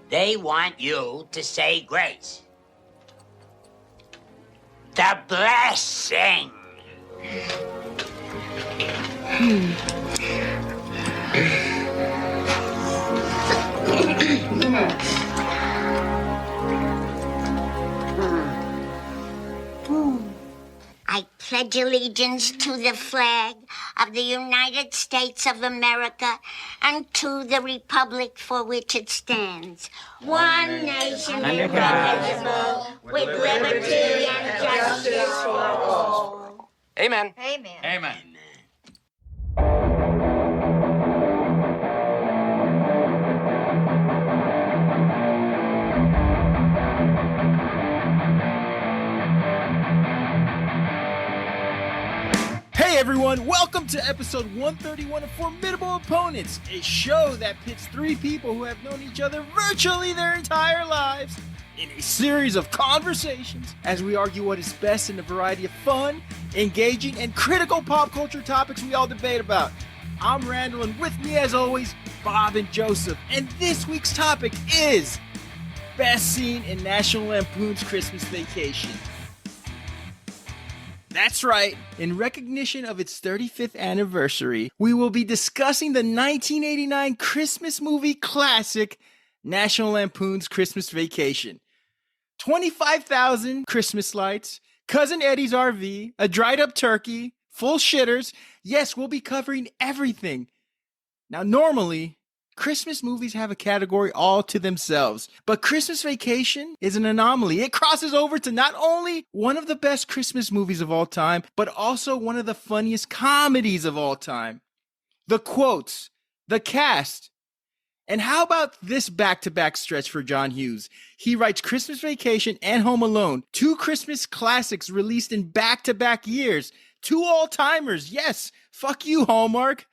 They want you to say grace. The blessing. I pledge allegiance to the flag of the United States of America and to the republic for which it stands. One nation indivisible, with liberty and justice for all. Amen. Amen. Amen. Hey everyone, welcome to episode 131 of Formidable Opponents, a show that pits three people who have known each other virtually their entire lives in a series of conversations as we argue what is best in a variety of fun, engaging, and critical pop culture topics we all debate about. I'm Randall, and with me as always, Bob and Joseph, and this week's topic is Best Scene in National Lampoon's Christmas Vacation. That's right. In recognition of its 35th anniversary, we will be discussing the 1989 Christmas movie classic, National Lampoon's Christmas Vacation. 25,000 Christmas lights, Cousin Eddie's RV, a dried up turkey, full shitters. Yes, we'll be covering everything. Now, normally, Christmas movies have a category all to themselves, but Christmas Vacation is an anomaly. It crosses over to not only one of the best Christmas movies of all time, but also one of the funniest comedies of all time. The quotes, the cast, and how about this back-to-back stretch for John Hughes? He writes Christmas Vacation and Home Alone, two Christmas classics released in back-to-back years, two all-timers. Yes, fuck you, Hallmark.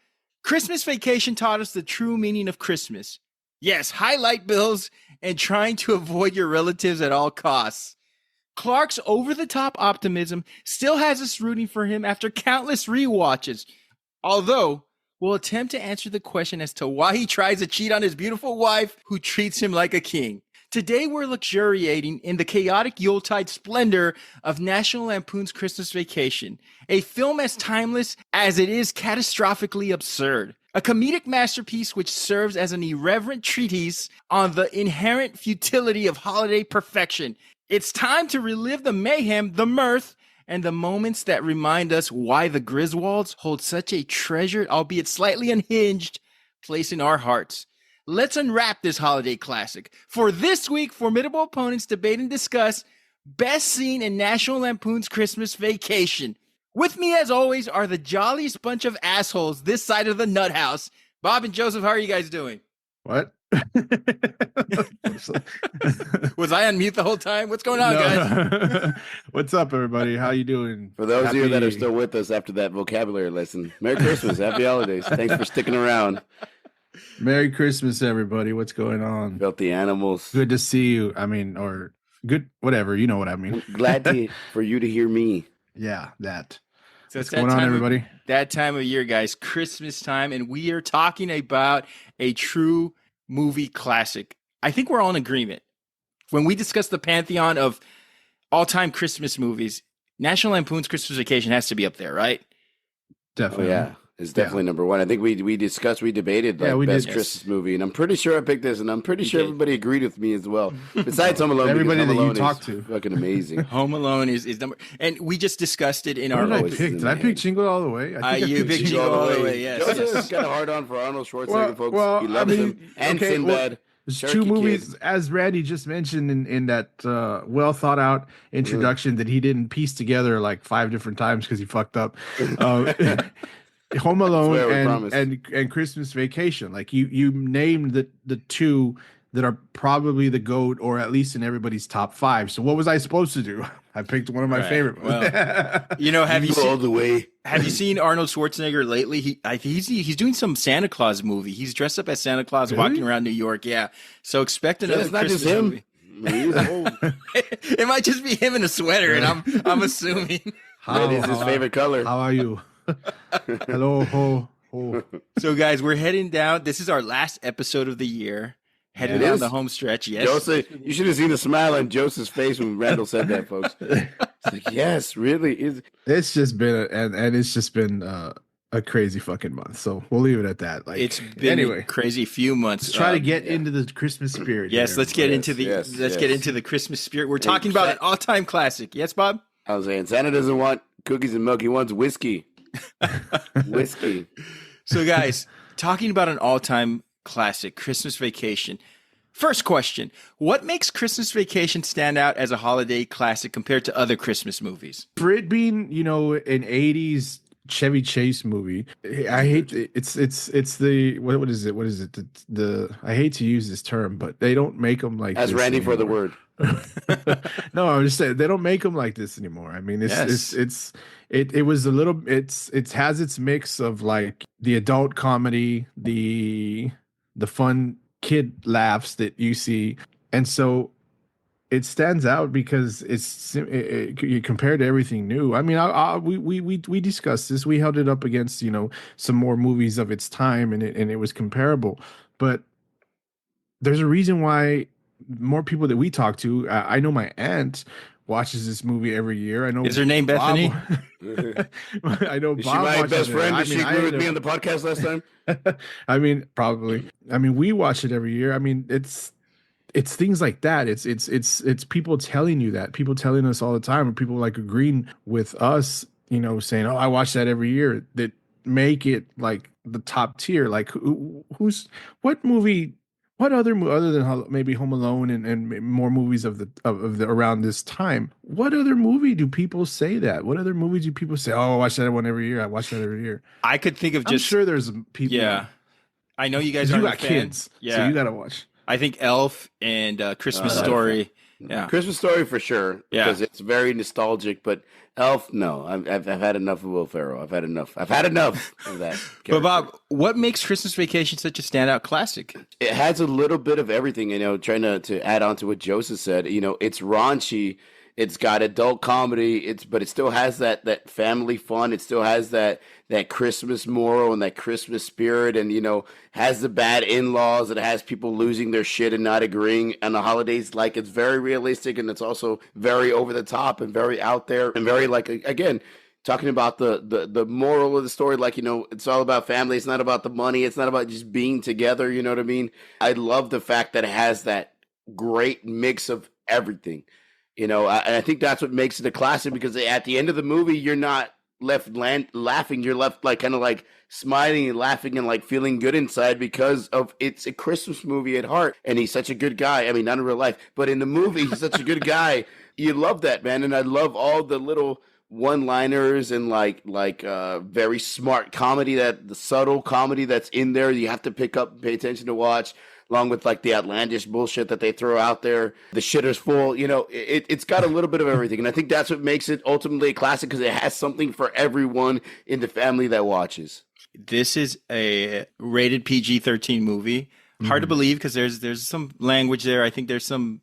Christmas Vacation taught us the true meaning of Christmas. Yes, high light bills and trying to avoid your relatives at all costs. Clark's over-the-top optimism still has us rooting for him after countless rewatches. Although, we'll attempt to answer the question as to why he tries to cheat on his beautiful wife who treats him like a king. Today, we're luxuriating in the chaotic Yuletide splendor of National Lampoon's Christmas Vacation, a film as timeless as it is catastrophically absurd. A comedic masterpiece which serves as an irreverent treatise on the inherent futility of holiday perfection. It's time to relive the mayhem, the mirth, and the moments that remind us why the Griswolds hold such a treasured, albeit slightly unhinged, place in our hearts. Let's unwrap this holiday classic. For this week, Formidable Opponents debate and discuss Best Scene in National Lampoon's Christmas Vacation. With me, as always, are the jolliest bunch of assholes this side of the nut house. Bob and Joseph, how are you guys doing? What? Was I on mute the whole time? What's going on, guys? What's up, everybody? How you doing? For those of you that are still with us after that vocabulary lesson, Merry Christmas, Happy Holidays. Thanks for sticking around. Merry Christmas, everybody. What's going on? Filthy animals. Good to see you. I mean, or good, whatever. You know what I mean. Glad for you to hear me. Yeah, that. So What's going on, everybody? That time of year, guys, Christmas time, and we are talking about a true movie classic. I think we're all in agreement. When we discuss the pantheon of all-time Christmas movies, National Lampoon's Christmas Vacation has to be up there, right? Definitely. Oh, yeah. It's definitely number one. I think we debated we best did. Christmas movie, and I'm pretty sure I picked this, and I'm pretty sure everybody agreed with me as well. Besides Home Alone, Everybody because that Home you Alone talked is to. Fucking amazing. Home Alone is number, and we just discussed it in What our. did I always pick? in Did I the pick head. Jingle All the Way? I think I You picked picked Jingle All the Way. Yes, Joseph's yes. got a hard on for Arnold Schwarzenegger, folks. well, He loves him. And okay, Sinbad. There's Turkey two Kid. movies, as Randy just mentioned in that well thought out introduction that he didn't piece together like 5 different times because he fucked up. Home Alone Swear, we promise. and Christmas Vacation. Like you named the two that are probably the GOAT, or at least in everybody's top 5. So what was I supposed to do? I picked one of my Right. favorite ones. Well, you know, have you Jingle all seen the way. have you seen Arnold Schwarzenegger lately? He's doing some Santa Claus movie. He's dressed up as Santa Claus Really? walking around New York. Yeah, so expect another It's not Christmas just him. movie. I mean, he's old. It might just be him in a sweater, and I'm assuming. Red is his favorite color. How are you? Hello, ho, ho. So, guys, we're heading down. This is our last episode of the year. headed It down is. the home stretch. Yes. Joseph, you should have seen the smile on Joseph's face when Randall said that, folks. It's like, yes, really. It's just been and it's just been a crazy fucking month. So we'll leave it at that. Like, It's been a crazy few months. Let's try to get into the Christmas spirit. Yes, here. let's get into the Christmas spirit. We're talking about an all-time classic. Yes, Bob? I was saying Santa doesn't want cookies and milk. He wants whiskey. Whiskey. So, guys, talking about an all-time classic, Christmas Vacation. First question, what makes Christmas Vacation stand out as a holiday classic compared to other Christmas movies? For it being, an 80s Chevy Chase movie, I hate it's the what is it the I hate to use this term, but they don't make them like as Randy anymore. For the word. No, I'm just saying they don't make them like this anymore. I mean, it was a little it has its mix of like the adult comedy, the fun kid laughs that you see, and so it stands out because you compared to everything new. I mean, we discussed this. We held it up against some more movies of its time, and it was comparable. But there's a reason why more people that we talk to. I know my aunt watches this movie every year. I know. Is her name Bethany? I know. Is Bob she my best friend? Did she agree with me on the podcast last time? I mean, probably. I mean, we watch it every year. I mean, it's things like that. It's people telling you that. People telling us all the time, and people like agreeing with us. Saying, "Oh, I watch that every year." That make it like the top tier. Like, what movie? What other than maybe Home Alone and more movies of the around this time? What other movie do people say that? What other movies do people say? Oh, I watch that one every year. I watch that every year. I could think of I'm sure there's people. Yeah, I know you guys you aren't got kids. Yeah, so you gotta watch. I think Elf and Christmas Story. Yeah, Christmas Story for sure. Yeah, because it's very nostalgic. But Elf, no, I've had enough of Will Ferrell. I've had enough of that. But Bob, what makes Christmas Vacation such a standout classic? It has a little bit of everything. Trying to add on to what Joseph said. It's raunchy. It's got adult comedy. But it still has that family fun. It still has that Christmas moral and that Christmas spirit, and has the bad in-laws. It has people losing their shit and not agreeing on the holidays. Like, it's very realistic, and it's also very over the top and very out there and very, like, again, talking about the moral of the story. Like, it's all about family. It's not about the money. It's not about just being together. You know what I mean? I love the fact that it has that great mix of everything. And I think that's what makes it a classic, because at the end of the movie, you're not left laughing. You're left like kind of like smiling and laughing and like feeling good inside, because of it's a Christmas movie at heart. And he's such a good guy. I mean, not in real life, but in the movie, he's such a good guy. You love that, man. And I love all the little one-liners and like very smart comedy, that the subtle comedy that's in there. You have to pick up and pay attention to watch. Along with like the outlandish bullshit that they throw out there. The shitter's full. It's got a little bit of everything. And I think that's what makes it ultimately a classic, because it has something for everyone in the family that watches. This is a rated PG-13 movie. Hard to believe, because there's some language there. I think there's some...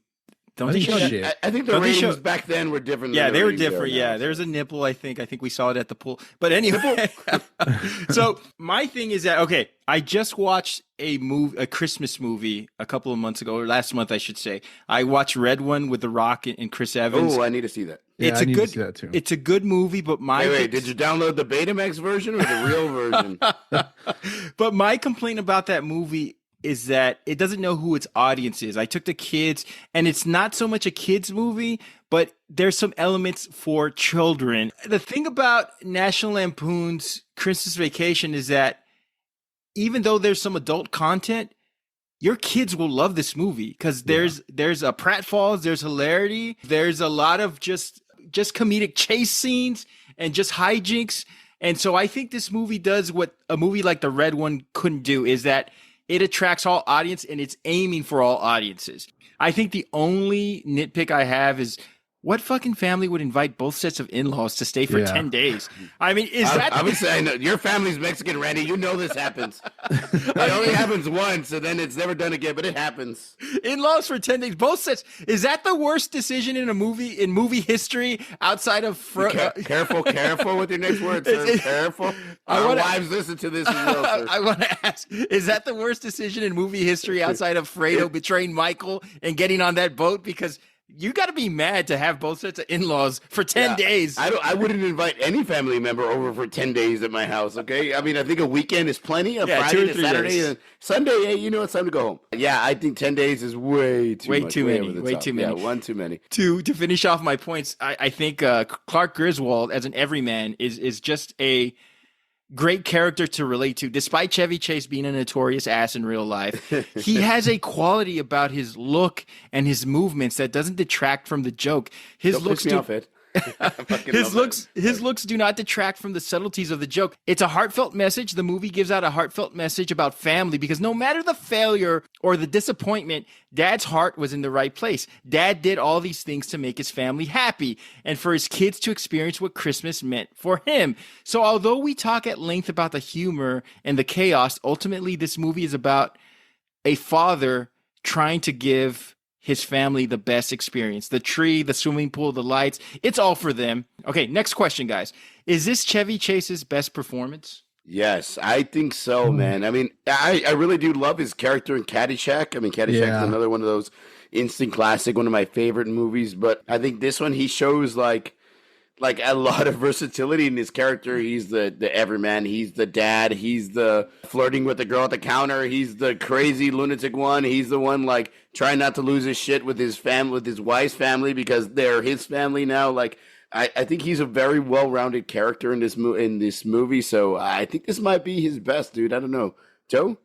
I think the ratings back then were different. Yeah, they were different. Yeah, there's a nipple, I think. I think we saw it at the pool. But anyway, so my thing is that, okay, I just watched a Christmas movie a couple of months ago, or last month, I should say. I watched Red One with The Rock and Chris Evans. Oh, I need to see that. Yeah, I need to see that too. It's a good movie, but wait, did you download the Betamax version or the real version? But my complaint about that movie is that it doesn't know who its audience is. I took the kids, and it's not so much a kids movie, but there's some elements for children. The thing about National Lampoon's Christmas Vacation is that even though there's some adult content, your kids will love this movie, because there's a pratfalls, there's hilarity, there's a lot of just comedic chase scenes and just hijinks. And so I think this movie does what a movie like The Red One couldn't do, is that it attracts all audience, and it's aiming for all audiences. I think the only nitpick I have is What fucking family would invite both sets of in-laws to stay for 10 days? I mean, I would say, your family's Mexican, Randy. You know this happens. It only happens once, so then it's never done again, but it happens. In-laws for 10 days, both sets. Is that the worst decision in movie history outside of... Careful with your next words, sir. Careful. Our wives listen to this as well, sir. I want to ask, is that the worst decision in movie history outside of Fredo betraying Michael and getting on that boat? Because... you got to be mad to have both sets of in-laws for 10 days. I wouldn't invite any family member over for 10 days at my house, okay? I mean, I think a weekend is plenty. Friday to Saturday days. And Sunday, hey, it's time to go home. Yeah, I think 10 days is way too many. Way too many. Yeah, one too many. To finish off my points, I think Clark Griswold as an everyman is just a great character to relate to. Despite Chevy Chase being a notorious ass in real life, he has a quality about his look and his movements that doesn't detract from the joke. His looks his looks do not detract from the subtleties of the joke. It's a heartfelt message. The movie gives out a heartfelt message about family because no matter the failure or the disappointment, Dad's heart was in the right place. Dad did all these things to make his family happy and for his kids to experience what Christmas meant for him. So although we talk at length about the humor and the chaos, ultimately this movie is about a father trying to give his family the best experience. The tree, the swimming pool, the lights, it's all for them. Okay, next question, guys. Is this Chevy Chase's best performance? Yes, I think so, man. I mean, I really do love his character in Caddyshack. I mean, Caddyshack is another one of those instant classic, one of my favorite movies. But I think this one, he shows like a lot of versatility in his character. He's the everyman. He's the dad. He's the flirting with the girl at the counter. He's the crazy lunatic one. He's the one like trying not to lose his shit with his family, with his wife's family because they're his family now. Like I think he's a very well-rounded character in this movie. So I think this might be his best, dude. I don't know, Joe.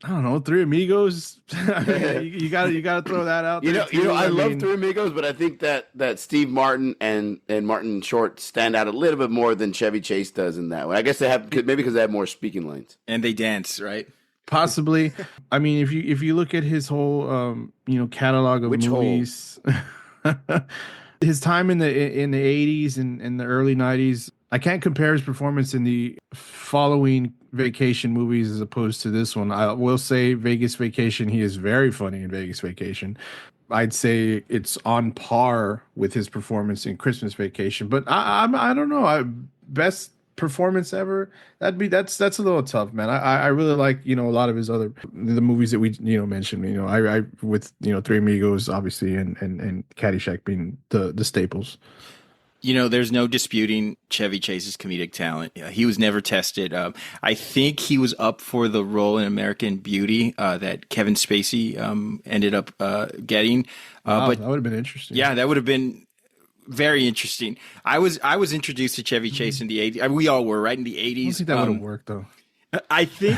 I don't know, Three Amigos. you gotta throw that out there. I love Three Amigos, but I think that Steve Martin and Martin Short stand out a little bit more than Chevy Chase does in that way. I guess they have maybe because they have more speaking lines and they dance, right? Possibly. I mean, if you look at his whole catalog of movies, his time in the 80s and the early 90s, I can't compare his performance in the following vacation movies as opposed to this one. I will say Vegas Vacation, he is very funny in Vegas Vacation. I'd say it's on par with his performance in Christmas Vacation, but I don't know. Best performance ever? That's a little tough, man. I really like a lot of his the movies that we mentioned. I with Three Amigos obviously and Caddyshack being the staples. There's no disputing Chevy Chase's comedic talent. He was never tested. I think he was up for the role in American Beauty that Kevin Spacey ended up getting. But that would have been interesting. Yeah, that would have been very interesting. I was introduced to Chevy Chase in the 80s. We all were, right? In the 80s. I don't think that would have worked, though. I think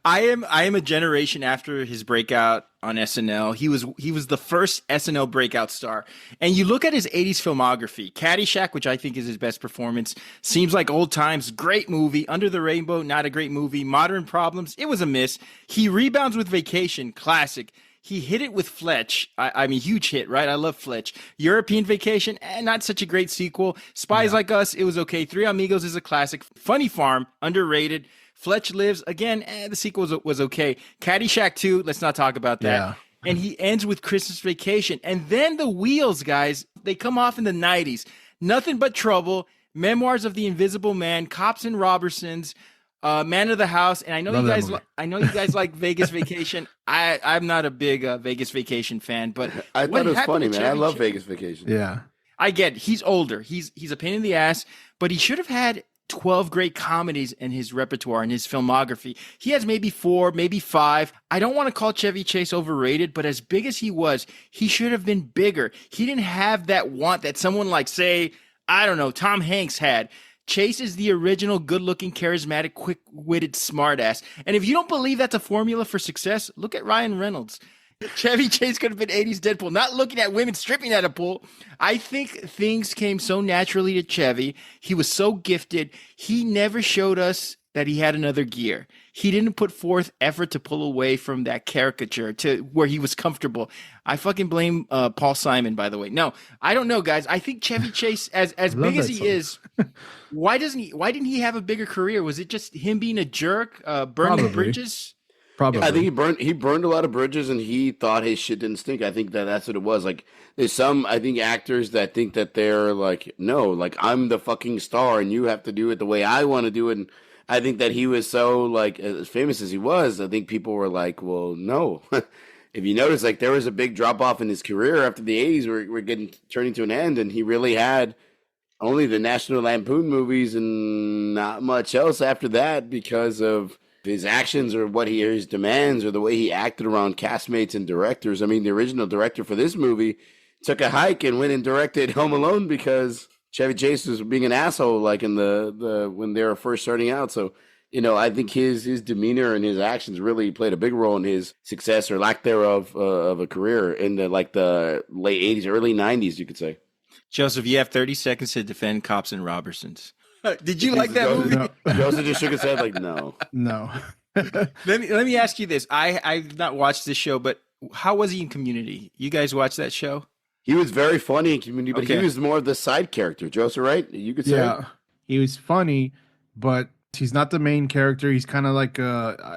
I am a generation after his breakout on SNL. He was the first SNL breakout star. And you look at his 80s filmography, Caddyshack, which I think is his best performance, seems like old times, great movie. Under the Rainbow, not a great movie. Modern Problems, it was a miss. He rebounds with Vacation, classic. He hit it with Fletch. I mean, huge hit, right? I love Fletch. European Vacation, not such a great sequel. Spies Like Us, it was okay. Three Amigos is a classic. Funny Farm, underrated. Fletch Lives, again, the sequel was okay. Caddyshack 2, let's not talk about that. Yeah. And he ends with Christmas Vacation. And then the wheels, guys, they come off in the 90s. Nothing But Trouble, Memoirs of the Invisible Man, Cops and Robertsons, Man of the House. And I know you guys like Vegas Vacation. I'm not a big Vegas Vacation fan, but I thought it was funny, man. I love Vegas Vacation. Yeah. I get it. He's older. He's a pain in the ass, but he should have had 12 great comedies in his repertoire, in his filmography. He has maybe 4, maybe 5. I don't want to call Chevy Chase overrated, but as big as he was, he should have been bigger. He didn't have that want that someone like, say, I don't know, Tom Hanks had. Chase is the original good-looking, charismatic, quick-witted smartass. And if you don't believe that's a formula for success, look at Ryan Reynolds. Chevy Chase could have been 80s Deadpool, not looking at women stripping at a pool. I think things came so naturally to Chevy. He was so gifted. He never showed us that he had another gear. he didn't put forth effort to pull away from that caricature to where he was comfortable. I fucking blame Paul Simon, by the way. No, I don't know, guys. I think Chevy Chase, as big as he is, why didn't he have a bigger career? Was it just him being a jerk, burning bridges? Probably. I think he burned a lot of bridges, and he thought his shit didn't stink. I think that's what it was. Like, there's some, I think, actors that think that they're like, no, like, I'm the fucking star, and you have to do it the way I want to do it. And I think that he was so, like, as famous as he was, I think people were like, well, no. If you notice, like, there was a big drop off in his career after the 80s were turning to an end, and he really had only the National Lampoon movies and not much else after that because of his actions or his demands or the way he acted around castmates and directors. I mean, the original director for this movie took a hike and went and directed Home Alone because Chevy Chase was being an asshole, like in the when they were first starting out. So, I think his demeanor and his actions really played a big role in his success or lack thereof of a career in the late 80s, early 90s, you could say. Joseph, you have 30 seconds to defend Cops and Robertsons. Did you like that movie? No. Joseph just shook his head like, no. Let me ask you this. I've not watched this show, but how was he in Community? You guys watch that show? He was very funny in Community, but he was more of the side character. Joseph, right? You could say. Yeah, he was funny, but he's not the main character. He's kind of like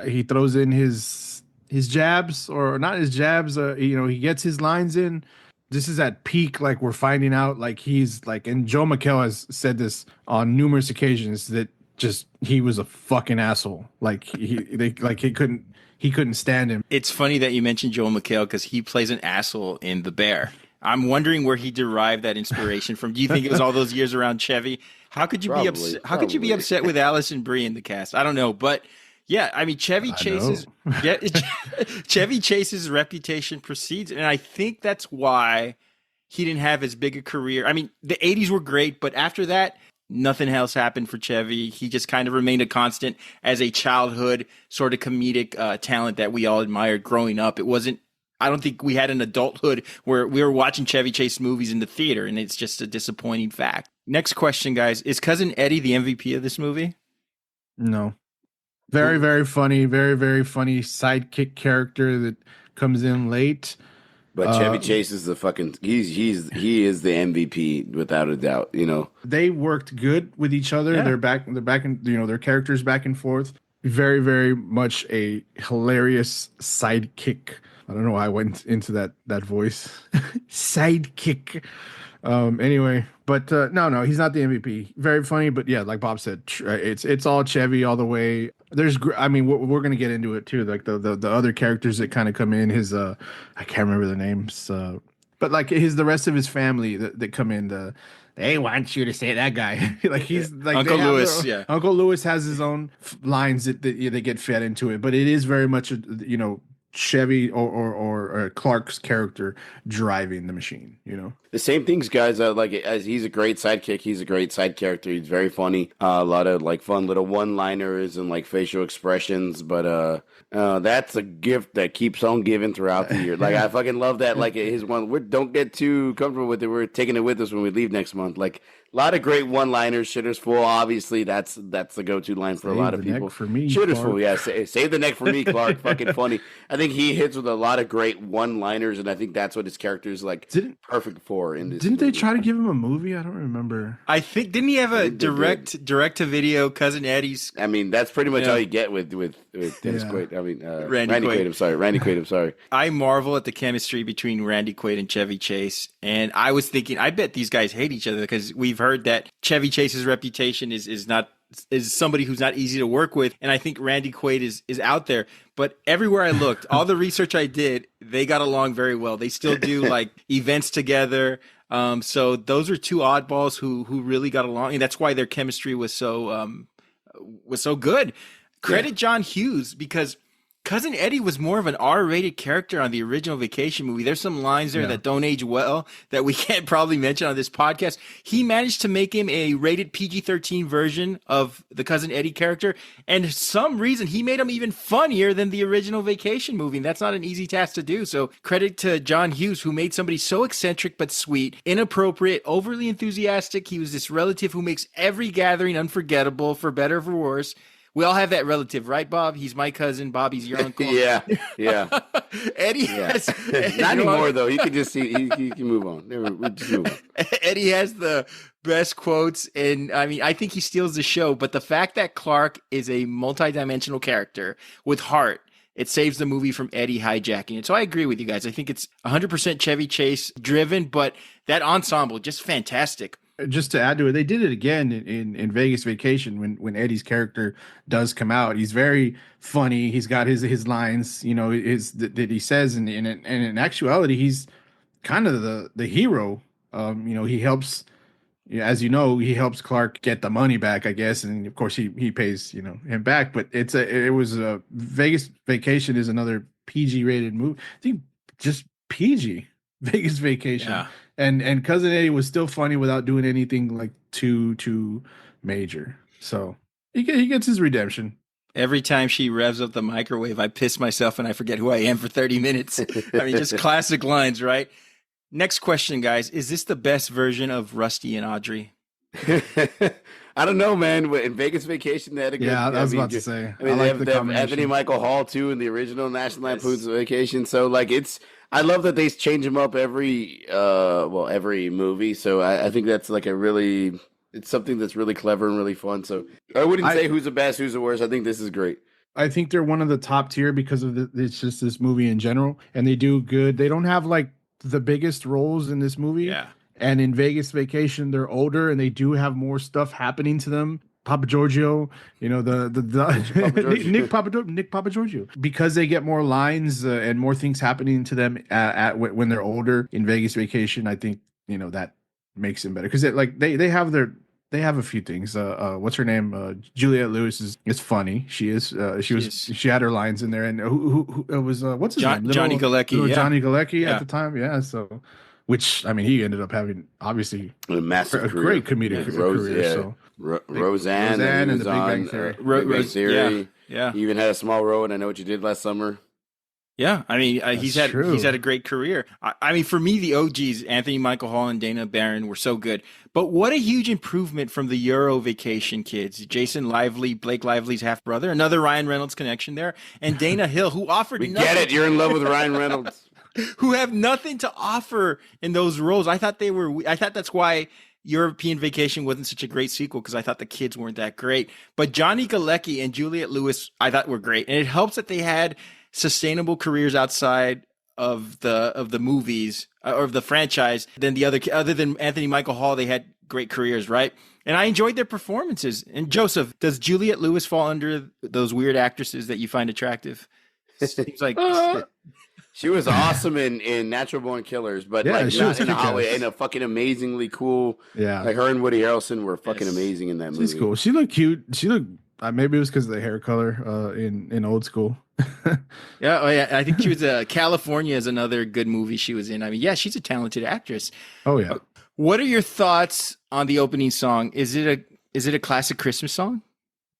he throws in his jabs, or not his jabs. He gets his lines in. This is at peak, like we're finding out, like he's like, and Joe McHale has said this on numerous occasions that just he was a fucking asshole. Like he couldn't stand him. It's funny that you mentioned Joel McHale because he plays an asshole in The Bear. I'm wondering where he derived that inspiration from. Do you think it was all those years around Chevy? How could you be upset? How could you be upset with Allison Brie in the cast? I don't know, but yeah, I mean Chevy Chase's reputation precedes, and I think that's why he didn't have as big a career. I mean, the 80s were great, but after that, nothing else happened for Chevy. He just kind of remained a constant as a childhood sort of comedic talent that we all admired growing up. I don't think we had an adulthood where we were watching Chevy Chase movies in the theater, and it's just a disappointing fact. Next question, guys. Is Cousin Eddie the MVP of this movie? No. Very, very funny, very, very funny sidekick character that comes in late. But Chevy Chase is the fucking he is the MVP without a doubt, They worked good with each other. Yeah. They're back in, their characters back and forth. Very, very much a hilarious sidekick. I don't know why I went into that voice. Sidekick. Anyway, but no, he's not the MVP. Very funny, but yeah, like Bob said, it's all Chevy all the way. We're gonna get into it too, like the other characters that kind of come in. His I can't remember the names, but like the rest of his family that come in. They want you to say that guy. Like he's like Uncle Lewis. Uncle Lewis has his own lines that they get fed into it, but it is very much Chevy or Clark's character driving the machine, The same things, guys. As he's a great sidekick, he's a great side character. He's very funny. A lot of like fun little one-liners and like facial expressions. But that's a gift that keeps on giving throughout the year. Like I fucking love that. Like his one. Don't get too comfortable with it. We're taking it with us when we leave next month. Like a lot of great one-liners. Shitter's full. Obviously, that's the go-to line for a lot of people. For me, Shitter's Clark. full. Yeah, save the neck for me, Clark. Fucking funny. I think he hits with a lot of great one-liners, and I think that's what his character is like perfect for. In this Didn't movie. they try to give him a movie? I don't remember. I think didn't he have a direct-to-video Cousin Eddie's? I mean, that's pretty much all you get with Dennis Quaid. I mean, Randy Quaid. I'm sorry. I marvel at the chemistry between Randy Quaid and Chevy Chase, and I was thinking, I bet these guys hate each other because we've heard that Chevy Chase's reputation is somebody who's not easy to work with, and I think Randy Quaid is out there. But everywhere I looked, all the research I did, they got along very well. They still do like events together. So those are two oddballs who really got along, and that's why their chemistry was so good. Credit John Hughes, because Cousin Eddie was more of an R-rated character on the original Vacation movie. There's some lines there that don't age well that we can't probably mention on this podcast. He managed to make him a rated PG-13 version of the Cousin Eddie character, and for some reason he made him even funnier than the original Vacation movie. And that's not an easy task to do. So credit to John Hughes, who made somebody so eccentric but sweet, inappropriate, overly enthusiastic. He was this relative who makes every gathering unforgettable, for better or for worse. We all have that relative, right, Bob? He's my cousin. Bobby's your uncle. Yeah. Eddie Yeah. has Not anymore though. You can just see. You can move on. We just move on. Eddie has the best quotes, and I mean, I think he steals the show. But the fact that Clark is a multidimensional character with heart, it saves the movie from Eddie hijacking it. So I agree with you guys. I think it's 100% Chevy Chase driven, but that ensemble just fantastic. Just to add to it, they did it again in Vegas Vacation when Eddie's character does come out. He's very funny. He's got his lines, you know, that he says, and in actuality, he's kind of the hero. You know, he helps, as you know, he helps Clark get the money back, I guess, and of course he pays, you know, him back. But it was a Vegas Vacation is another PG rated movie. I think just PG Vegas Vacation. Yeah. And Cousin Eddie was still funny without doing anything like too major. So he gets his redemption. Every time she revs up the microwave, I piss myself and I forget who I am for 30 minutes. I mean, just classic lines, right? Next question, guys. Is this the best version of Rusty and Audrey? I don't know, man. In Vegas Vacation, they had a good. Yeah, I was about to say. I mean, they have Anthony Michael Hall too in the original National Lampoon's Vacation. So, like, I love that they change him up every movie. So I think that's like it's something that's really clever and really fun. So I wouldn't say who's the best, who's the worst. I think this is great. I think they're one of the top tier because of it's just this movie in general, and they do good. They don't have like the biggest roles in this movie. Yeah. And in Vegas Vacation, they're older and they do have more stuff happening to them. Papa Giorgio, you know, Nick Papa Giorgio, because they get more lines and more things happening to them when they're older in Vegas Vacation. I think, you know, that makes them better because they have a few things. What's her name? Juliette Lewis is funny. She had her lines in there, and who it was what's his name? Johnny Galecki. Yeah. Johnny Galecki at the time. Yeah, so. Which, I mean, he ended up having, obviously, a massive great comedic career. Yeah. So. Roseanne and the Big Bang Theory. Yeah. He even had a small role in I Know What You Did Last Summer. Yeah, I mean, he's had a great career. I mean, for me, the OGs, Anthony Michael Hall and Dana Barron, were so good. But what a huge improvement from the Euro Vacation kids. Jason Lively, Blake Lively's half brother, another Ryan Reynolds connection there, and Dana Hill, who offered We get it. You're in love with Ryan Reynolds. Who have nothing to offer in those roles. I thought that's why European Vacation wasn't such a great sequel, because I thought the kids weren't that great. But Johnny Galecki and Juliette Lewis, I thought were great. And it helps that they had sustainable careers outside of the movies or of the franchise than other than Anthony Michael Hall. They had great careers, right? And I enjoyed their performances. And Joseph, does Juliette Lewis fall under those weird actresses that you find attractive? Seems like she was awesome in Natural Born Killers, but not in a hallway, in a fucking amazingly cool. Yeah, like her and Woody Harrelson were fucking amazing in that movie. She's cool. She looked cute. She looked. Maybe it was because of the hair color in Old School. Yeah. I think she was California is another good movie she was in. I mean, yeah, she's a talented actress. Oh yeah. What are your thoughts on the opening song? Is it a classic Christmas song?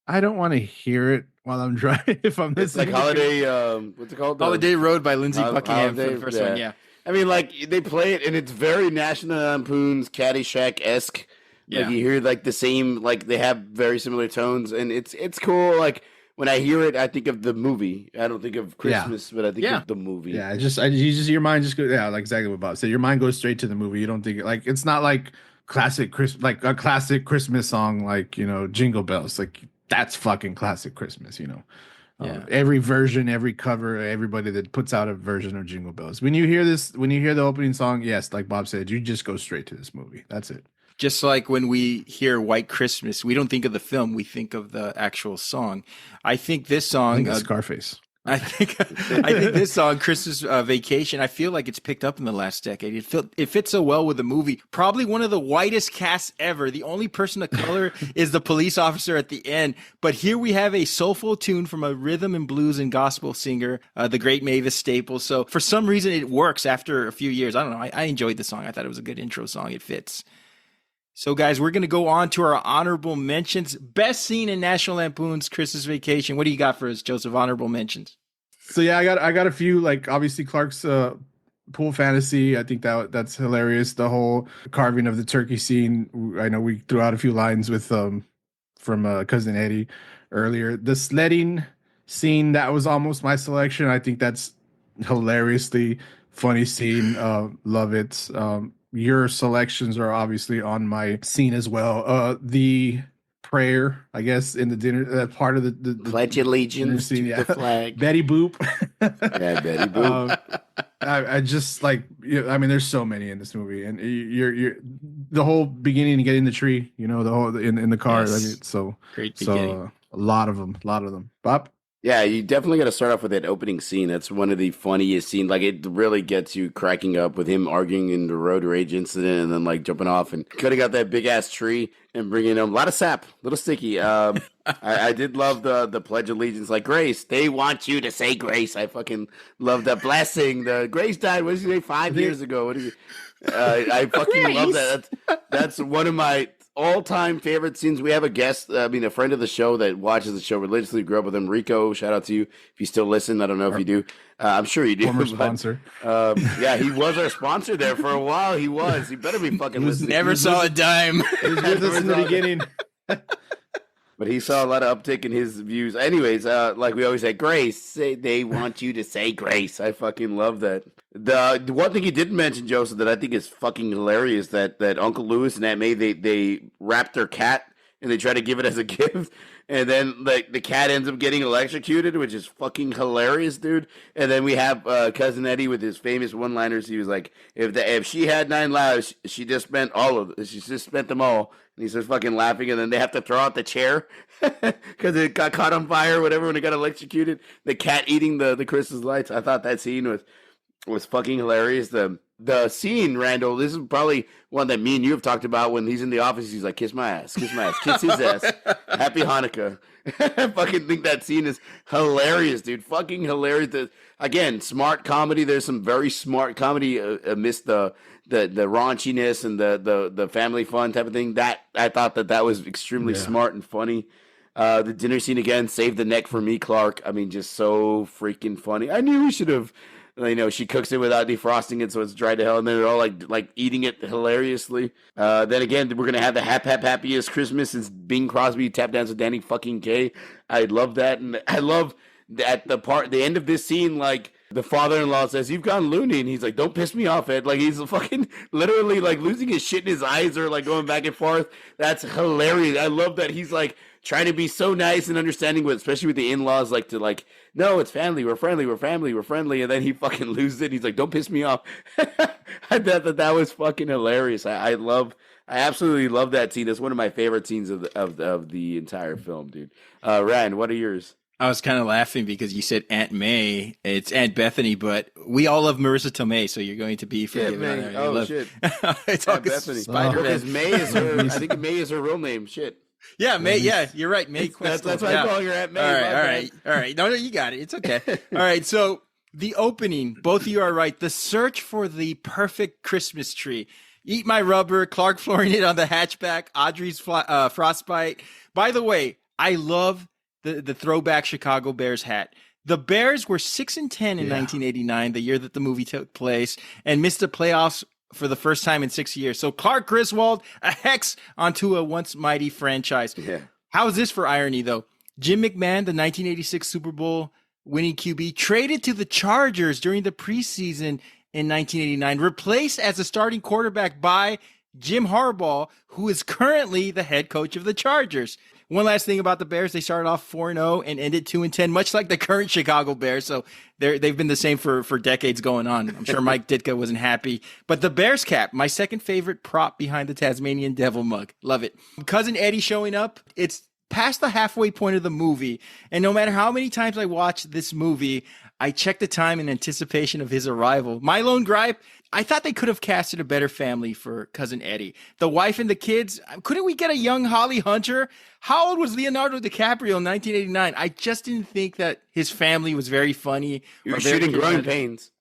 I don't want to hear it while I'm driving. If I'm listening, it's like Holiday. What's it called? Holiday Road by Lindsey Buckingham for the first one. Yeah. I mean, like they play it, and it's very National Lampoon's Caddyshack-esque. Yeah. Like you hear like the same, like they have very similar tones, and it's cool. Like when I hear it, I think of the movie. I don't think of Christmas, but I think of the movie. Yeah, your mind just goes. Yeah, like exactly what Bob said. Your mind goes straight to the movie. You don't think like it's not like like a classic Christmas song, like, you know, Jingle Bells. Like that's fucking classic Christmas, you know. Every version, every cover, everybody that puts out a version of Jingle Bells. When you hear the opening song, yes, like Bob said, you just go straight to this movie. That's it. Just like when we hear White Christmas, we don't think of the film, we think of the actual song. I think this song, Scarface. I think this song, Christmas Vacation, I feel like it's picked up in the last decade. It fits so well with the movie. Probably one of the whitest casts ever. The only person of color is the police officer at the end. But here we have a soulful tune from a rhythm and blues and gospel singer, the great Mavis Staples. So for some reason, it works after a few years. I don't know. I enjoyed the song. I thought it was a good intro song. It fits. So, guys, we're going to go on to our honorable mentions. Best scene in National Lampoon's Christmas Vacation. What do you got for us, Joseph? Honorable mentions. So, yeah, I got a few. Like, obviously, Clark's pool fantasy. I think that's hilarious. The whole carving of the turkey scene. I know we threw out a few lines with from Cousin Eddie earlier. The sledding scene, that was almost my selection. I think that's hilariously funny scene. Love it. Your selections are obviously on my scene as well. The prayer, I guess, in the dinner, part of the Pledge allegiance scene, to the flag. Betty Boop. Yeah, Betty Boop. I just like, I mean, there's so many in this movie, and you're the whole beginning to get in the tree, the whole in the car. Yes. I mean, so Great beginning. a lot of them. Bob. Yeah, you definitely got to start off with that opening scene. That's one of the funniest scenes. Like, it really gets you cracking up with him arguing in the road rage incident and then, like, jumping off and cutting out that big-ass tree and bringing him a lot of sap, a little sticky. I did love the Pledge of Allegiance. Like, Grace, they want you to say grace. I fucking love that blessing. The Grace died, what did she say, 5 years ago? What is it? I fucking love that. That's one of my all-time favorite scenes. We have a guest, a friend of the show that watches the show religiously. Grew up with him, Rico. Shout out to you if you still listen. I don't know if you do. I'm sure you do. Former sponsor. Yeah, he was our sponsor there for a while. He was. He better be fucking listening. Never saw a dime. He was with us in the beginning. But he saw a lot of uptick in his views. Anyways, like we always say, Grace, they want you to say grace. I fucking love that. The one thing he didn't mention, Joseph, that I think is fucking hilarious, that Uncle Lewis and Aunt May, they wrap their cat and they try to give it as a gift. And then like the cat ends up getting electrocuted, which is fucking hilarious, dude. And then we have Cousin Eddie with his famous one-liners. He was like, if she had 9 lives, she just spent them all. And he starts fucking laughing, and then they have to throw out the chair because it got caught on fire or whatever when it got electrocuted. The cat eating the Christmas lights. I thought that scene was fucking hilarious. The scene, Randall, this is probably one that me and you have talked about when he's in the office. He's like, kiss my ass, kiss his ass. Happy Hanukkah. I fucking think that scene is hilarious, dude. Fucking hilarious. Again, smart comedy. There's some very smart comedy amidst the raunchiness and the family fun type of thing. That I thought that was extremely smart and funny. The dinner scene again, saved the neck for me, Clark. I mean, just so freaking funny. I knew we should have. She cooks it without defrosting it, so it's dry to hell, and then they're all like eating it hilariously. Then again, we're gonna have the happiest Christmas since Bing Crosby tap dance with Danny fucking Kaye. I love that, and I love that the end of this scene, like the father-in-law says, "You've gone loony," and he's like, "Don't piss me off, Ed." Like he's fucking literally like losing his shit in his eyes or like going back and forth. That's hilarious. I love that he's like trying to be so nice and understanding with, especially with the in-laws, like to like, no, it's family, we're friendly, and then he fucking loses it. He's like, don't piss me off. I thought that was fucking hilarious. I absolutely love that scene. That's one of my favorite scenes of the entire film, dude. Rand, what are yours? I was kind of laughing because you said Aunt May. It's Aunt Bethany, but we all love Marissa Tomei, so you're going to be forgiven. Shit. It's Aunt Bethany. Spider-Man. Because May is her. I think May is her real name. Shit. Yeah, May. Yeah, you're right. May That's Questel. why I call her Aunt May. All right. No, you got it. It's okay. All right. So the opening, both of you are right. The search for the perfect Christmas tree. Eat My Rubber, Clark flooring it on the hatchback, Audrey's frostbite. By the way, I love the throwback Chicago Bears hat. The Bears were 6-10 in 1989, the year that the movie took place, and missed the playoffs for the first time in 6 years. So Clark Griswold, a hex onto a once mighty franchise. Yeah. How is this for irony, though? Jim McMahon, the 1986 Super Bowl winning QB, traded to the Chargers during the preseason in 1989, replaced as a starting quarterback by Jim Harbaugh, who is currently the head coach of the Chargers. One last thing about the Bears, they started off 4-0 and ended 2-10, much like the current Chicago Bears. So they've been the same for decades going on. I'm sure Mike Ditka wasn't happy. But the Bears cap, my second favorite prop behind the Tasmanian Devil mug. Love it. Cousin Eddie showing up, it's past the halfway point of the movie. And no matter how many times I watch this movie, I check the time in anticipation of his arrival. My lone gripe, I thought they could have casted a better family for Cousin Eddie. The wife and the kids, couldn't we get a young Holly Hunter? How old was Leonardo DiCaprio in 1989? I just didn't think that his family was very funny. You were shooting growing pains.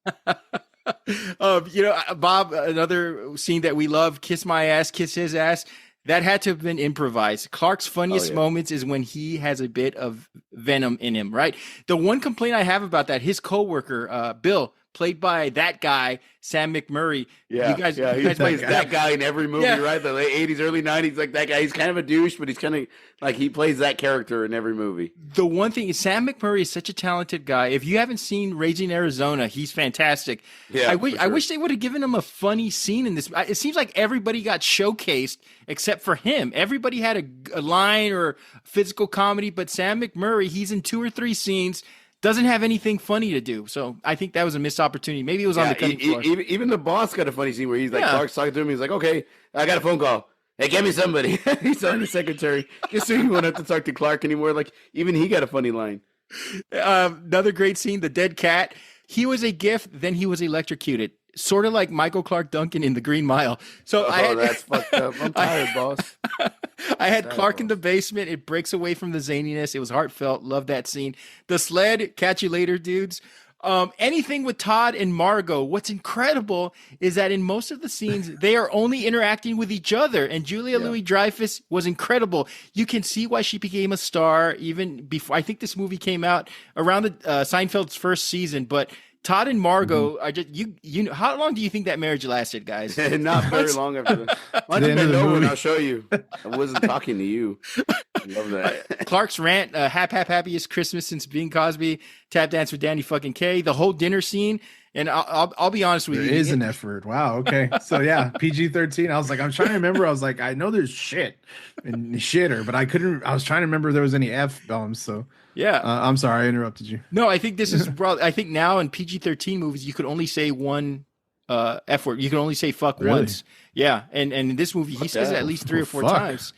Bob, another scene that we love, Kiss My Ass, Kiss His Ass. That had to have been improvised. Clark's funniest moments is when he has a bit of venom in him, right? The one complaint I have about that, his coworker, Bill, played by that guy, Sam McMurray. Yeah, you guys plays that guy in every movie, right? The late 80s, early 90s, like that guy. He's kind of a douche, but he's kind of like he plays that character in every movie. The one thing is Sam McMurray is such a talented guy. If you haven't seen Raising Arizona, he's fantastic. Yeah, I wish they would have given him a funny scene in this. It seems like everybody got showcased except for him. Everybody had a line or physical comedy, but Sam McMurray, he's in 2 or 3 scenes. Doesn't have anything funny to do. So I think that was a missed opportunity. Maybe it was on the cutting floor. Even the boss got a funny scene where he's like, Clark's talking to him. He's like, okay, I got a phone call. Hey, get me somebody. He's telling the secretary, just so you won't have to talk to Clark anymore. Like, even he got a funny line. Another great scene, the dead cat. He was a gift, then he was electrocuted. Sort of like Michael Clark Duncan in The Green Mile. So that's fucked up. I'm tired, boss. I had Clark in the basement. It breaks away from the zaniness. It was heartfelt. Love that scene. The sled, catch you later, dudes. Anything with Todd and Margot. What's incredible is that in most of the scenes, they are only interacting with each other. And Julia Louis-Dreyfus was incredible. You can see why she became a star even before. I think this movie came out around the Seinfeld's first season, but Todd and Margot are just you know, how long do you think that marriage lasted, guys? Not very long after that. Why don't you bend over and I'll show you? I wasn't talking to you. I love that. Clark's rant, happiest Christmas since Bing Cosby, tap dance with Danny fucking K, the whole dinner scene. And I'll be honest with you. There is an F word. Wow. Okay. So yeah, PG-13. I was like, I'm trying to remember. I was like, I know there's shit and shitter, but I was trying to remember if there was any F bombs. So yeah. I'm sorry I interrupted you. No, I think this is I think now in PG-13 movies, you could only say one F word. You can only say fuck once. Yeah. And in this movie, he says it at least 3 or 4 times.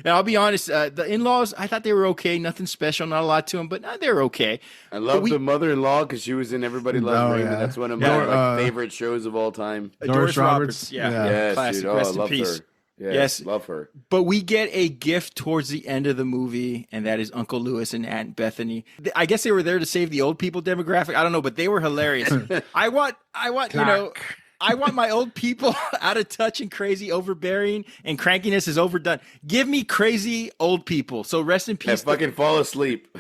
And I'll be honest, the in-laws, I thought they were okay. Nothing special, not a lot to them, but they were okay. I love the mother-in-law because she was in Everybody Loves Raymond. That's one of my favorite shows of all time. Doris Roberts. Yeah. Yes, classic. dude. Oh, Rest I in love peace. her. Yes, love her. But we get a gift towards the end of the movie, and that is Uncle Lewis and Aunt Bethany. I guess they were there to save the old people demographic. I don't know, but they were hilarious. I want, I want my old people out of touch and crazy, overbearing, and crankiness is overdone. Give me crazy old people. So rest in peace. Fucking fall asleep.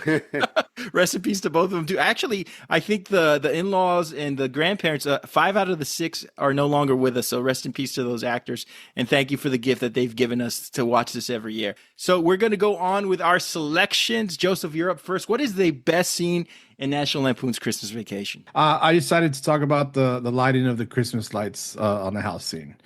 Rest in peace to both of them too. Actually, I think the in-laws and the grandparents, 5 out of the 6 are no longer with us. So rest in peace to those actors. And thank you for the gift that they've given us to watch this every year. So we're going to go on with our selections. Joseph, you're up first. What is the best scene in National Lampoon's Christmas Vacation? I decided to talk about the lighting of the Christmas lights on the house scene.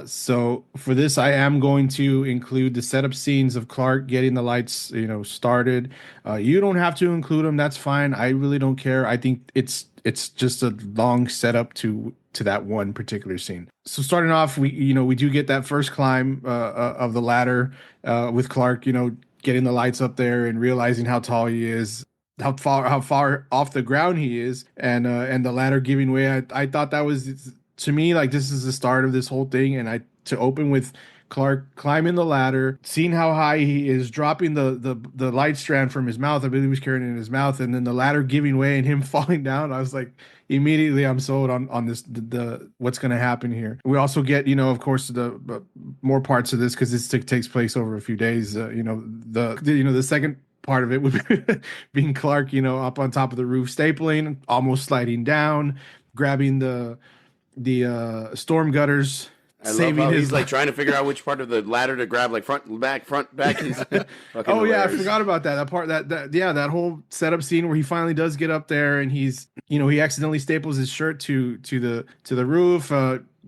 So for this, I am going to include the setup scenes of Clark getting the lights, started. You don't have to include them. That's fine. I really don't care. I think it's just a long setup to that one particular scene. So starting off, we do get that first climb of the ladder with Clark, getting the lights up there and realizing how tall he is, how far off the ground he is, and the ladder giving way. I thought that was, to me, like, this is the start of this whole thing. And to open with Clark climbing the ladder, seeing how high he is, dropping the light strand from his mouth. I believe he was carrying it in his mouth, and then the ladder giving way and him falling down. I was like, immediately I'm sold on this, the what's going to happen here. We also get, of course, the more parts of this because this takes place over a few days. The second part of it would be being Clark, up on top of the roof, stapling, almost sliding down, grabbing the storm gutters. I love how he's like trying to figure out which part of the ladder to grab, like front, back. He's I forgot about that. That part, that whole setup scene where he finally does get up there and he's, he accidentally staples his shirt to the roof,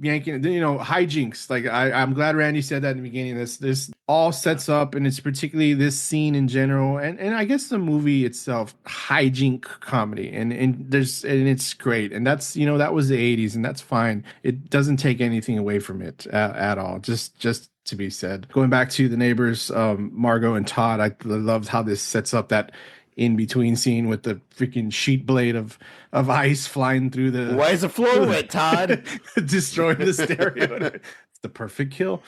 yanking, hijinks. Like I'm glad Randy said that in the beginning. This all sets up, and it's particularly this scene in general, and I guess the movie itself, hijink comedy, and it's great, and that's that was the 80s, and that's fine. It doesn't take anything away from it at all. Just to be said. Going back to the neighbors, Margot and Todd, I loved how this sets up that in between scene with the freaking sheet blade of ice flying through the. Why is the floor wet, Todd? Destroying the stereo. It's the perfect kill.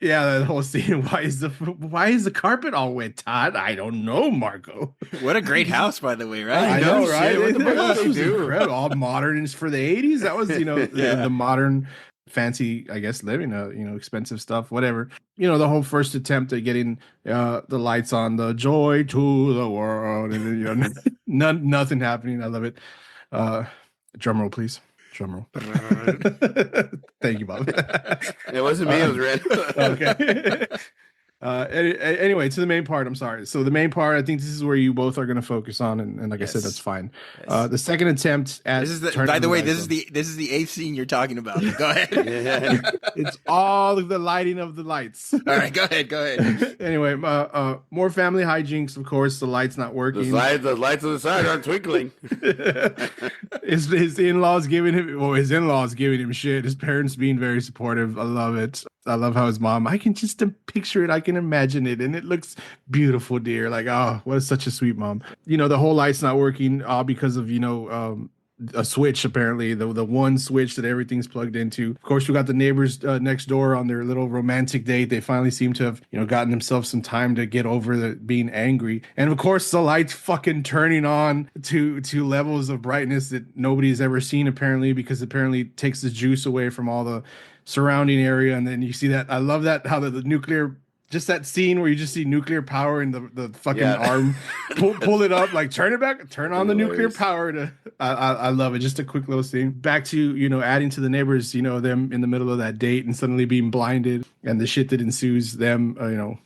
Yeah, that whole scene. Why is the carpet all wet, Todd? I don't know, Margot. What a great house, by the way, right? I know, right? What the fuck This was do? incredible. All modern for the 80s. That was, the modern fancy, I guess, living, expensive stuff, whatever. The whole first attempt at getting the lights on, the joy to the world, and nothing happening. I love it. Drum roll, please. Drum roll. Thank you, Bob. It wasn't me. It was Red. Okay. Anyway, to the main part. I'm sorry. So the main part, I think this is where you both are going to focus on, and like I said, that's fine. Yes. The second attempt at this is the. By the way, this is the 8th scene you're talking about. Go ahead. It's all the lighting of the lights. All right, go ahead. Anyway, more family hijinks. Of course, the light's not working. The lights on the side are twinkling. His in-laws giving him shit. His parents being very supportive. I love it. I love how his mom, I can just picture it. I can imagine it. And it looks beautiful, dear. Like, oh, such a sweet mom. The whole light's not working all because of, a switch, apparently. The one switch that everything's plugged into. Of course, we got the neighbors next door on their little romantic date. They finally seem to have, gotten themselves some time to get over being angry. And of course, the light's fucking turning on to levels of brightness that nobody's ever seen, apparently, because apparently it takes the juice away from all the surrounding area. And then you see that. I love that, how the nuclear, just that scene where you just see nuclear power and the fucking arm pull it up, like turn on the nuclear power. I love it. Just a quick little scene. Back to, adding to the neighbors, them in the middle of that date and suddenly being blinded, and the shit that ensues, them,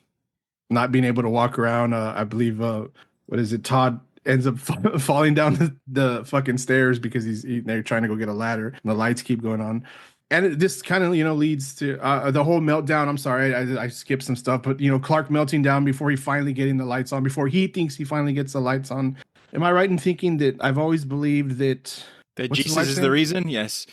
not being able to walk around. I believe, what is it? Todd ends up falling down the fucking stairs because they're trying to go get a ladder, and the lights keep going on. And this kind of, leads to the whole meltdown. I'm sorry, I skipped some stuff, but, Clark melting down before he finally getting the lights on, before he thinks he finally gets the lights on. Am I right in thinking that I've always believed that Jesus is the reason? Yes.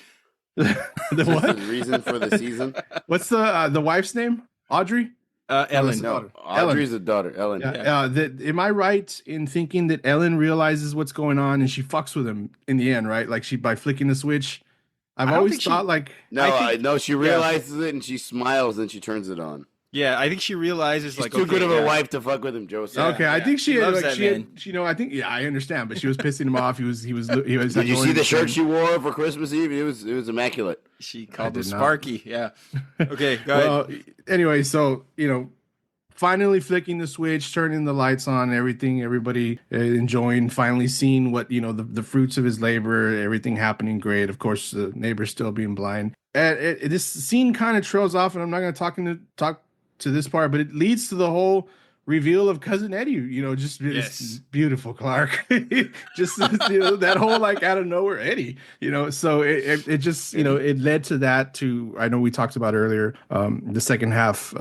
The what? The reason for the season? What's the wife's name? Audrey? Ellen. No, Audrey's the daughter. Ellen. Yeah. Am I right in thinking that Ellen realizes what's going on and she fucks with him in the end, right? Like by flicking the switch. I've always thought no, she realizes it and she smiles and she turns it on. Yeah, I think she realizes she's too good of a wife to fuck with him, Joseph. Okay, I think she loves that man. I think I understand, but she was pissing him off. He was. Did you see the shirt she wore for Christmas Eve? It was immaculate. She called him Sparky. Yeah. Okay, go ahead. Well, anyway, so finally flicking the switch, turning the lights on, everything, everybody enjoying, finally seeing what, the fruits of his labor, everything happening great. Of course, the neighbors still being blind. And this scene kind of trails off, and I'm not going to talk to this part, but it leads to the whole reveal of Cousin Eddie, it's beautiful, Clark. Just, that whole, like, out of nowhere Eddie, so it just, it led to that, I know we talked about earlier, the second half,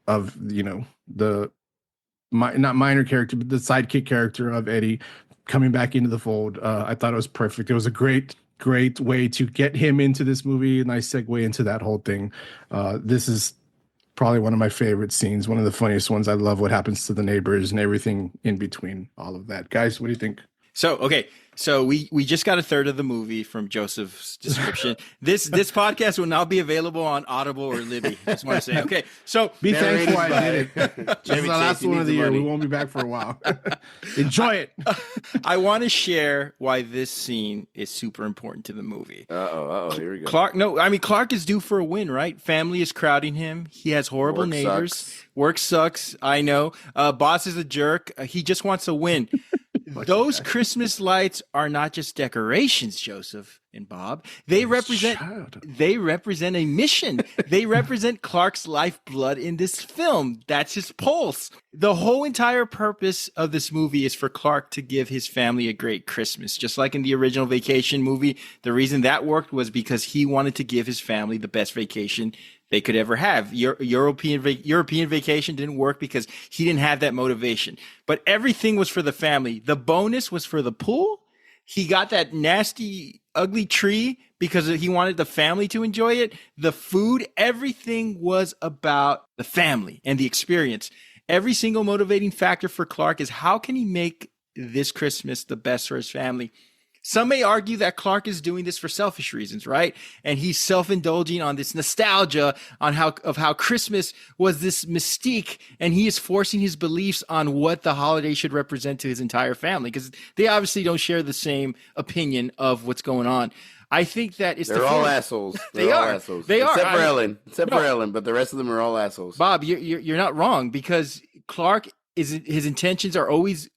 of the not minor character but the sidekick character of Eddie coming back into the fold. I thought it was perfect. It was a great way to get him into this movie. A nice segue into that whole thing. This is probably one of my favorite scenes, one of the funniest ones. I love what happens to the neighbors and everything in between all of that. Guys, what do you think? So we just got a third of the movie from Joseph's description. This podcast will now be available on Audible or Libby. Just want to say, okay. So be thankful I did it. This is the last one of the year. We won't be back for a while. Enjoy it. I want to share why this scene is super important to the movie. Here we go. Clark is due for a win, right? Family is crowding him. He has horrible neighbors. Work sucks. I know. Boss is a jerk. He just wants a win. Those Christmas lights are not just decorations, Joseph and Bob. They represent a mission. They represent Clark's lifeblood in this film. That's his pulse. The whole entire purpose of this movie is for Clark to give his family a great Christmas. Just like in the original Vacation movie, the reason that worked was because he wanted to give his family the best vacation they could ever have. European Vacation didn't work because he didn't have that motivation. But everything was for the family. The bonus was for the pool. He got that nasty, ugly tree because he wanted the family to enjoy it. The food, everything was about the family and the experience. Every single motivating factor for Clark is how can he make this Christmas the best for his family? Some may argue that Clark is doing this for selfish reasons, right? And he's self-indulging on this nostalgia on how Christmas was this mystique, and he is forcing his beliefs on what the holiday should represent to his entire family, because they obviously don't share the same opinion of what's going on. I think that it's they're all assholes. They are. Assholes. They are. Except for Ellen. Except for Ellen, but the rest of them are all assholes. Bob, you're not wrong, because Clark his intentions are always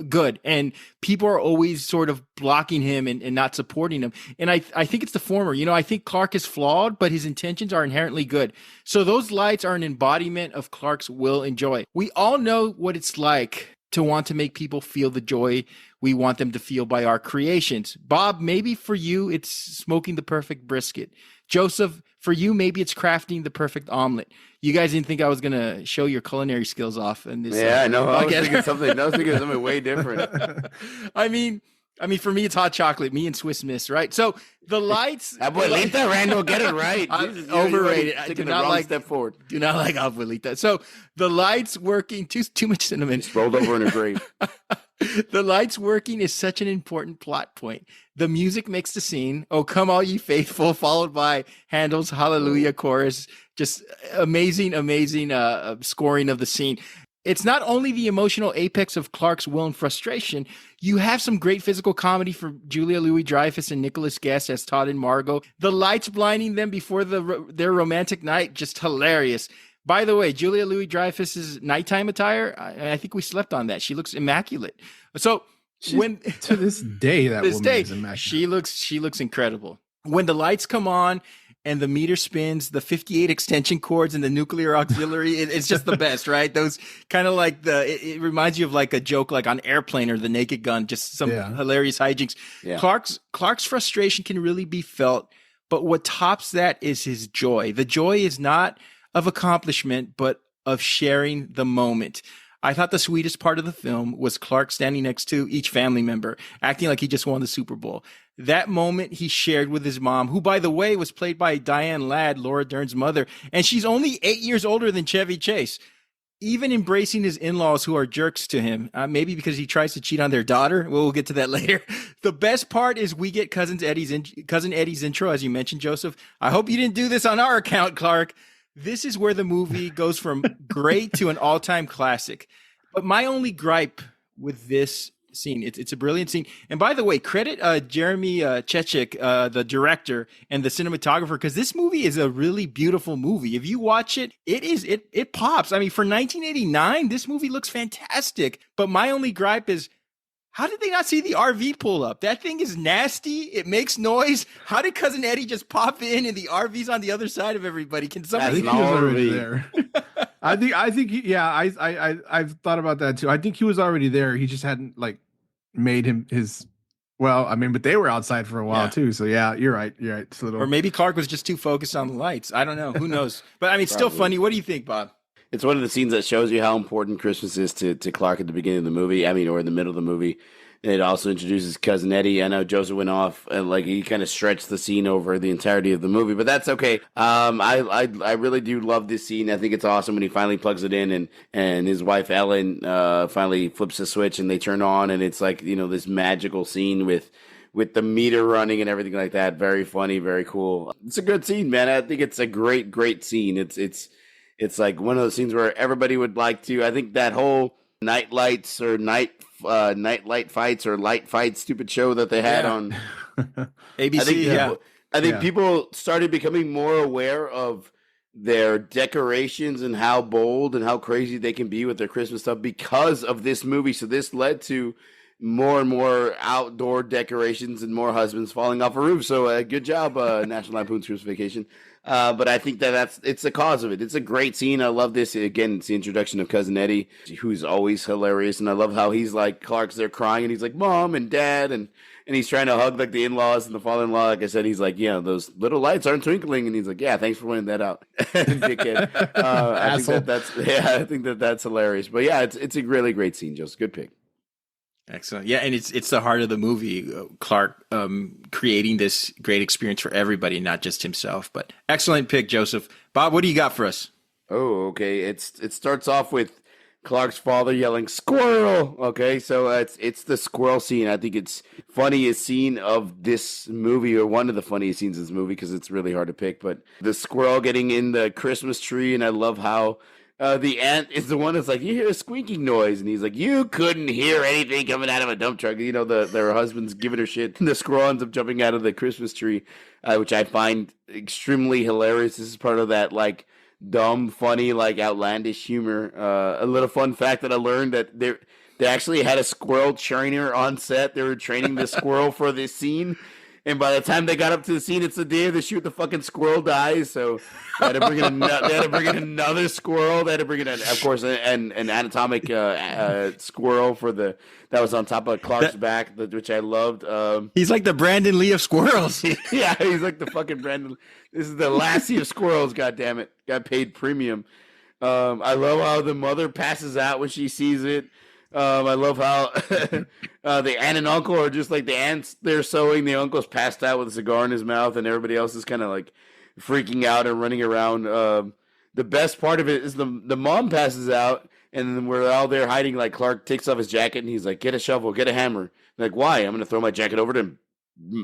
good, and people are always sort of blocking him and not supporting him. And I think it's the former. I think Clark is flawed, but his intentions are inherently good. So those lights are an embodiment of Clark's will and joy. We all know what it's like to want to make people feel the joy we want them to feel by our creations. Bob, maybe for you, it's smoking the perfect brisket. Joseph, for you, maybe it's crafting the perfect omelet. You guys didn't think I was going to show your culinary skills off in this. Yeah, I know. I was thinking something way different. I mean, for me, it's hot chocolate. Me and Swiss Miss, right? So the lights. Abuelita, Randall, get it right. Overrated. I do not like step forward. Do not like Abuelita. So the lights working. Too much cinnamon. Just rolled over in her grave. The lights working is such an important plot point. The music makes the scene. Oh, come all ye faithful, followed by Handel's Hallelujah chorus. Just amazing scoring of the scene. It's not only the emotional apex of Clark's will and frustration. You have some great physical comedy from Julia Louis-Dreyfus and Nicholas Guest as Todd and Margot. The lights blinding them before their romantic night, just hilarious. By the way, Julia Louis-Dreyfus's nighttime attire, I think we slept on that. She looks immaculate. So to this day, is immaculate. She looks incredible. When the lights come on and the meter spins, the 58 extension cords and the nuclear auxiliary, it's just the best, right? Those kind of like it reminds you of like a joke like on Airplane or The Naked Gun, just some hilarious hijinks. Yeah. Clark's frustration can really be felt, but what tops that is his joy. The joy is not of accomplishment, but of sharing the moment. I thought the sweetest part of the film was Clark standing next to each family member, acting like he just won the Super Bowl. That moment he shared with his mom, who, by the way, was played by Diane Ladd, Laura Dern's mother, and she's only 8 years older than Chevy Chase. Even embracing his in-laws who are jerks to him, maybe because he tries to cheat on their daughter. We'll get to that later. The best part is we get Cousin Eddie's intro, as you mentioned, Joseph. I hope you didn't do this on our account, Clark. This is where the movie goes from great to an all-time classic. But my only gripe with this scene, it's a brilliant scene. And by the way, credit Jeremy Chechik, the director and the cinematographer, because this movie is a really beautiful movie. If you watch it, it pops. I mean, for 1989, this movie looks fantastic. But my only gripe is, how did they not see the RV pull up? That thing is nasty. It makes noise. How did Cousin Eddie just pop in and the RV's on the other side of everybody? Can somebody? I think he was already there. I've thought about that too. I think he was already there. He just hadn't like made him his. Well, I mean, but they were outside for a while too. So yeah, you're right. It's a little. Or maybe Clark was just too focused on the lights. I don't know. Who knows? But I mean, it's still funny. What do you think, Bob? It's one of the scenes that shows you how important Christmas is to Clark at the beginning of the movie. I mean, or in the middle of the movie. It also introduces Cousin Eddie. I know Joseph went off and like he kind of stretched the scene over the entirety of the movie, but that's okay. I really do love this scene. I think it's awesome when he finally plugs it in and his wife Ellen finally flips the switch and they turn on, and it's like, you know, this magical scene with the meter running and everything like that. Very funny, very cool. It's a good scene, man. I think it's a great scene. It's like one of those scenes where everybody would like to. I think that whole night lights or night light fights or light fights stupid show that they had on ABC. I think people started becoming more aware of their decorations and how bold and how crazy they can be with their Christmas stuff because of this movie. So this led to more and more outdoor decorations and more husbands falling off a roof. So good job, National Lampoon's Christmas Vacation. But I think it's the cause of it. It's a great scene. I love this. Again, it's the introduction of Cousin Eddie, who's always hilarious. And I love how he's like, Clark's there crying and he's like, Mom and Dad. And he's trying to hug like the in-laws and the father-in-law. Like I said, he's like, yeah, those little lights aren't twinkling. And he's like, yeah, thanks for pointing that out. Dickhead. I think that's hilarious. But yeah, it's a really great scene, Joseph. Good pick. Excellent. Yeah, and it's the heart of the movie, Clark creating this great experience for everybody, not just himself. But excellent pick, Joseph. Bob, what do you got for us? Oh, okay. It starts off with Clark's father yelling "squirrel." Okay, so it's the squirrel scene. I think it's funniest scene of this movie, or one of the funniest scenes of this movie, because it's really hard to pick. But the squirrel getting in the Christmas tree, and I love how the ant is the one that's like, you hear a squeaking noise, and he's like, you couldn't hear anything coming out of a dump truck. You know, their husband's giving her shit, and the squirrel ends up jumping out of the Christmas tree, which I find extremely hilarious. This is part of that like dumb, funny, like outlandish humor. A little fun fact that I learned that They actually had a squirrel trainer on set. They were training the squirrel for this scene. And by the time they got up to the scene, it's the day of the shoot. The fucking squirrel dies, so they had to bring in, another squirrel. They had to bring in, of course, an anatomic squirrel that was on top of Clark's back, which I loved. He's like the Brandon Lee of squirrels. Yeah, he's like the fucking Brandon. This is the Lassie of squirrels. God damn it, got paid premium. I love how the mother passes out when she sees it. I love how the aunt and uncle are just like the aunt's they're sewing. The uncle's passed out with a cigar in his mouth, and everybody else is kind of like freaking out and running around. The best part of it is the mom passes out, and then we're all there hiding. Like Clark takes off his jacket, and he's like, "Get a shovel, get a hammer." Like, why? I'm gonna throw my jacket over to him,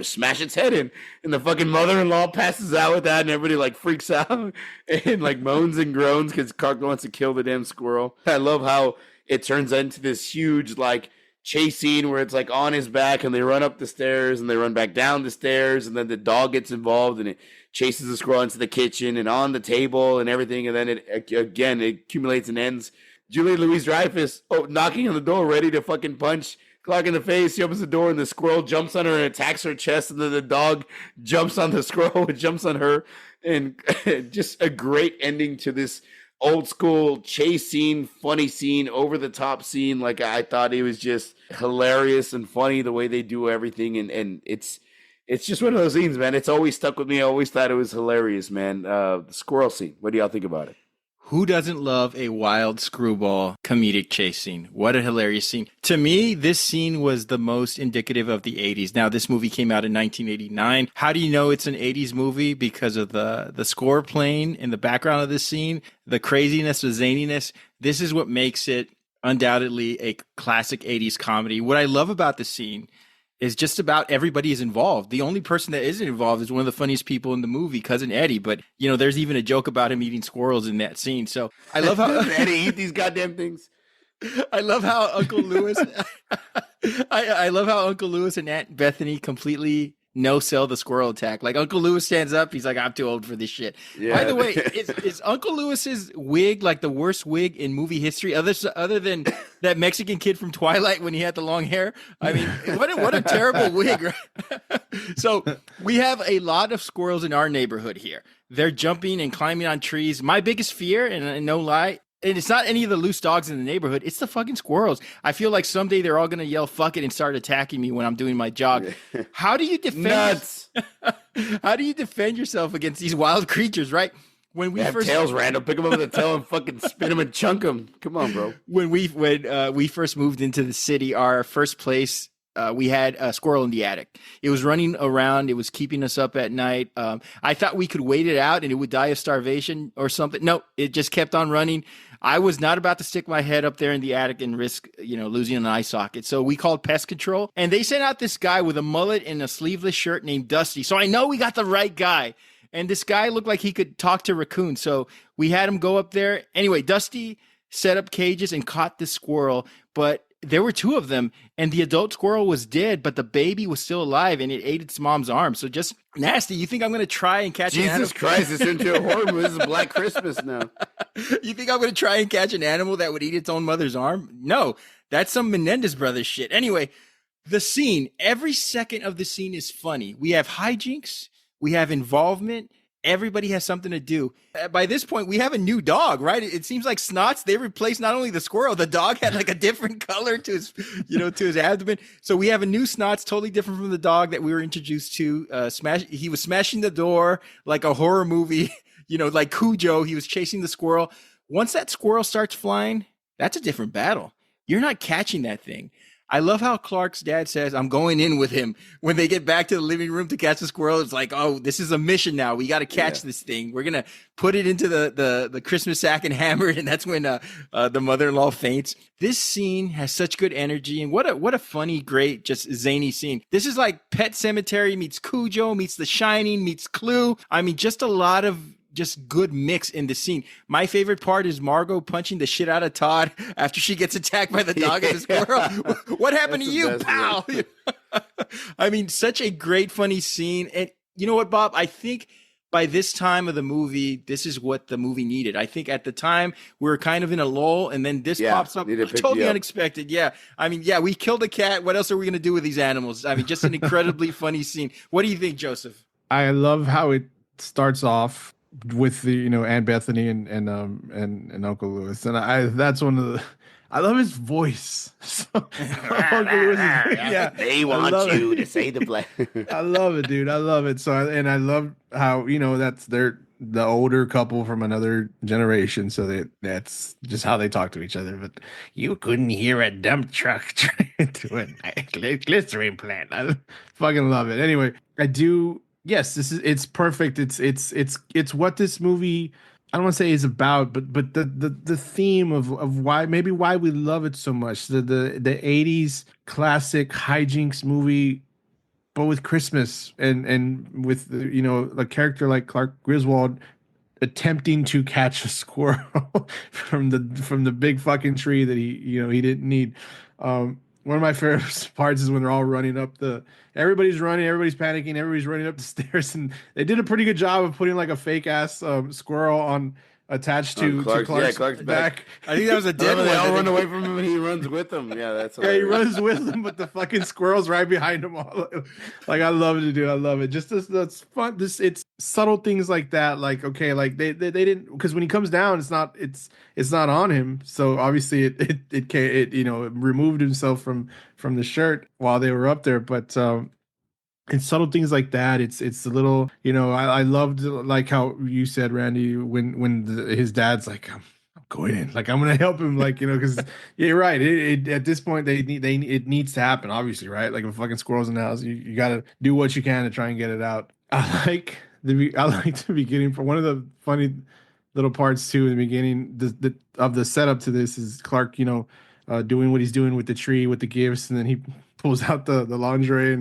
smash its head in. And the fucking mother-in-law passes out with that, and everybody like freaks out and like moans and groans because Clark wants to kill the damn squirrel. I love how it turns into this huge like chase scene where it's like on his back, and they run up the stairs and they run back down the stairs, and then the dog gets involved and it chases the squirrel into the kitchen and on the table and everything, and then it accumulates and ends. Julie Louis-Dreyfus knocking on the door, ready to fucking punch Clark in the face. She opens the door and the squirrel jumps on her and attacks her chest, and then the dog jumps on the squirrel and jumps on her, and just a great ending to this old school chase scene, funny scene, over the top scene. Like, I thought it was just hilarious and funny the way they do everything, and it's just one of those scenes, man. It's always stuck with me. I always thought it was hilarious, man. The squirrel scene. What do y'all think about it? Who doesn't love a wild screwball comedic chase scene? What a hilarious scene. To me, this scene was the most indicative of the 80s. Now, this movie came out in 1989. How do you know it's an 80s movie? Because of the score playing in the background of this scene, the craziness, the zaniness. This is what makes it undoubtedly a classic 80s comedy. What I love about the scene is just about everybody is involved. The only person that isn't involved is one of the funniest people in the movie, Cousin Eddie. But, you know, there's even a joke about him eating squirrels in that scene. So I love how Eddie eat these goddamn things. I love how Uncle Lewis, I love how Uncle Lewis and Aunt Bethany completely no-sell the squirrel attack. Like, Uncle Lewis stands up, he's like, I'm too old for this shit. Yeah. By the way, is Uncle Lewis's wig like the worst wig in movie history, other than that Mexican kid from Twilight when he had the long hair? I mean, what a terrible wig, right? So we have a lot of squirrels in our neighborhood here. They're jumping and climbing on trees. My biggest fear, and no lie, and it's not any of the loose dogs in the neighborhood. It's the fucking squirrels. I feel like someday they're all going to yell, fuck it, and start attacking me when I'm doing my jog. How do you defend How do you defend yourself against these wild creatures, right? When we first tails, Randall, pick them up with the tail and fucking spin them and chunk them. Come on, bro. When we first moved into the city, our first place, we had a squirrel in the attic. It was running around. It was keeping us up at night. I thought we could wait it out and it would die of starvation or something. No, it just kept on running. I was not about to stick my head up there in the attic and risk, losing an eye socket. So we called pest control, and they sent out this guy with a mullet and a sleeveless shirt named Dusty. So I know we got the right guy. And this guy looked like he could talk to raccoons. So we had him go up there. Anyway, Dusty set up cages and caught this squirrel, but there were two of them, and the adult squirrel was dead, but the baby was still alive, and it ate its mom's arm. So just nasty. You think I'm going to try and catch an animal? Jesus Christ, it's into a horror movie. This is Black Christmas now. You think I'm going to try and catch an animal that would eat its own mother's arm? No, that's some Menendez Brothers shit. Anyway, the scene, every second of the scene is funny. We have hijinks. We have involvement. Everybody has something to do. By this point, we have a new dog, right? It seems like Snots, they replaced not only the squirrel, the dog had like a different color to his, to his abdomen. So we have a new Snots, totally different from the dog that we were introduced to. He was smashing the door like a horror movie, like Cujo. He was chasing the squirrel. Once that squirrel starts flying, that's a different battle. You're not catching that thing. I love how Clark's dad says, I'm going in with him. When they get back to the living room to catch the squirrel, it's like, oh, this is a mission now. We got to catch this thing. We're going to put it into the Christmas sack and hammer it. And that's when the mother-in-law faints. This scene has such good energy. And what a funny, great, just zany scene. This is like Pet Sematary meets Cujo, meets The Shining, meets Clue. I mean, just a lot of just good mix in the scene. My favorite part is Margot punching the shit out of Todd after she gets attacked by the dog and the squirrel. What happened to you, pal? I mean, such a great, funny scene. And you know what, Bob? I think by this time of the movie, this is what the movie needed. I think at the time we were kind of in a lull, and then this pops up totally unexpected. Yeah. I mean, yeah, we killed a cat. What else are we going to do with these animals? I mean, just an incredibly funny scene. What do you think, Joseph? I love how it starts off with the, Aunt Bethany and Uncle Lewis. And that's one of the, I love his voice. So, Uncle Lewis they want you to say the black. I love it, dude. I love it. So, I love how, that's the older couple from another generation. So that's just how they talk to each other. But you couldn't hear a dump truck trying to a glycerin plant. I fucking love it. Anyway, I do. Yes, it's perfect. It's what this movie, I don't want to say is about, but the theme of why we love it so much. The 80s classic hijinks movie, but with Christmas and with a character like Clark Griswold attempting to catch a squirrel from the big fucking tree that he didn't need. One of my favorite parts is when they're all running up everybody's running, everybody's panicking, everybody's running up the stairs, and they did a pretty good job of putting like a fake ass squirrel attached to Clark's back. I think that was a dead one. They all run away from him and he runs with them. Yeah, that's he runs with them, but the fucking squirrel's right behind him. All like I love it, dude. I love it. Just that's fun. It's subtle things like that. Like okay, like they didn't, because when he comes down, it's not on him. So obviously it removed himself from the shirt while they were up there, but. And subtle things like that. It's a little, I loved like how you said, Randy, when his dad's like, I'm going in, like I'm gonna help him, like because you're right. At this point it needs to happen, obviously, right? Like if a fucking squirrel's in the house, you gotta do what you can to try and get it out. I like the beginning. For one of the funny little parts too in the beginning, of the setup to this is Clark, doing what he's doing with the tree with the gifts, and then he pulls out the lingerie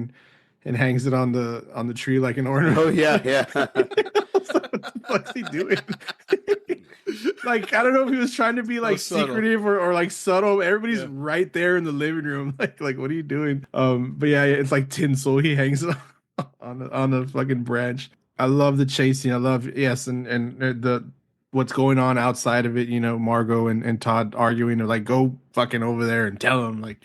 and hangs it on the tree like an ornament. Oh yeah. What the fuck's he doing? Like I don't know if he was trying to be like secretive or like subtle. Everybody's right there in the living room. Like what are you doing? But yeah, it's like tinsel. He hangs it on the fucking branch. I love the chasing. I love and the what's going on outside of it. Margot and Todd arguing. They're like, go fucking over there and tell him, like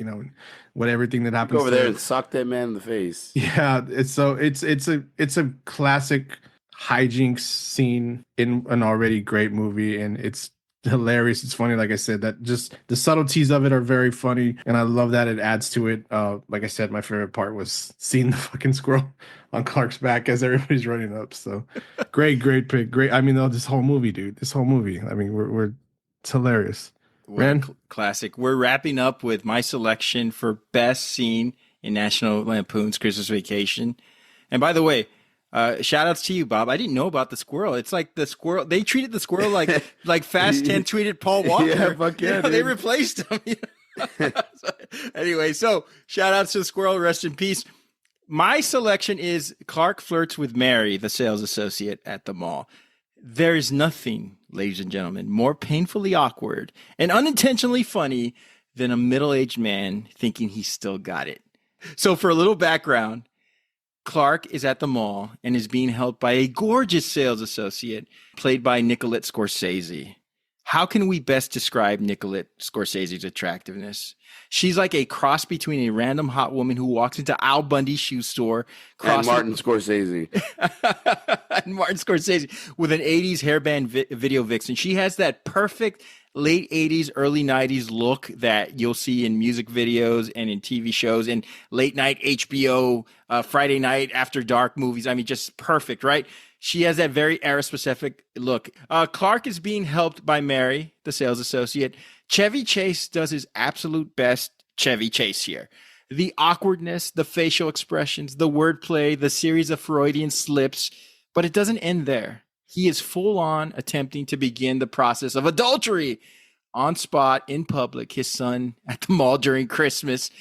what everything that happens. Go over there and sock that man in the face. Yeah, it's a classic hijinks scene in an already great movie, and it's hilarious. It's funny, like I said, that just the subtleties of it are very funny, and I love that it adds to it. Like I said, my favorite part was seeing the fucking squirrel on Clark's back as everybody's running up. So great pick. Great. I mean, this whole movie, dude. This whole movie. I mean, it's hilarious. Classic. We're wrapping up with my selection for best scene in National Lampoon's Christmas Vacation. And by the way, shout outs to you, Bob. I didn't know about the squirrel. It's like the squirrel. They treated the squirrel like Fast 10 treated Paul Walker. Yeah, fuck yeah, they replaced him. Anyway, so shout outs to the squirrel. Rest in peace. My selection is Clark flirts with Mary, the sales associate at the mall. There is nothing, ladies and gentlemen, more painfully awkward and unintentionally funny than a middle-aged man thinking he's still got it. So for a little background, Clark is at the mall and is being helped by a gorgeous sales associate played by Nicolette Scorsese. How can we best describe Nicolette Scorsese's attractiveness? She's like a cross between a random hot woman who walks into Al Bundy's shoe store and Martin Scorsese. And Martin Scorsese with an 80s hairband video vixen. She has that perfect late 80s, early 90s look that you'll see in music videos and in TV shows and late night HBO, Friday night after dark movies. I mean, just perfect, right? She has that very era-specific look. Clark is being helped by Mary, the sales associate. Chevy Chase does his absolute best Chevy Chase here. The awkwardness, the facial expressions, the wordplay, the series of Freudian slips, but it doesn't end there. He is full-on attempting to begin the process of adultery on spot in public, his son at the mall during Christmas.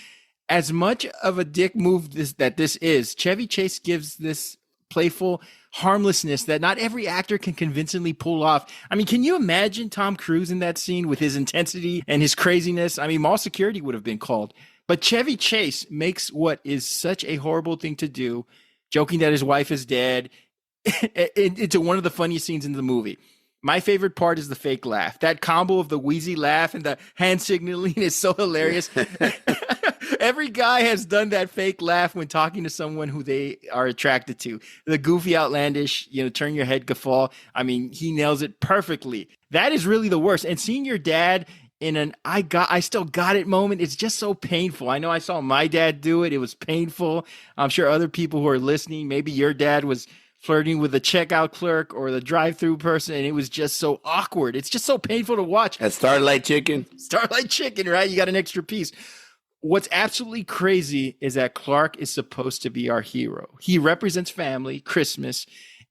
As much of a dick move that this is, Chevy Chase gives this playful harmlessness that not every actor can convincingly pull off. I mean, can you imagine Tom Cruise in that scene with his intensity and his craziness? I mean, mall security would have been called. But Chevy Chase makes what is such a horrible thing to do, joking that his wife is dead, into one of the funniest scenes in the movie. My favorite part is the fake laugh. That combo of the wheezy laugh and the hand signaling is so hilarious. Every guy has done that fake laugh when talking to someone who they are attracted to. The goofy, outlandish, turn your head guffaw. I mean, he nails it perfectly. That is really the worst. And seeing your dad in an I still got it moment, it's just so painful. I know I saw my dad do it. It was painful. I'm sure other people who are listening, maybe your dad was flirting with the checkout clerk or the drive-through person, and it was just so awkward. It's just so painful to watch. At Starlight Chicken. Starlight Chicken, right? You got an extra piece. What's absolutely crazy is that Clark is supposed to be our hero. He represents family, Christmas,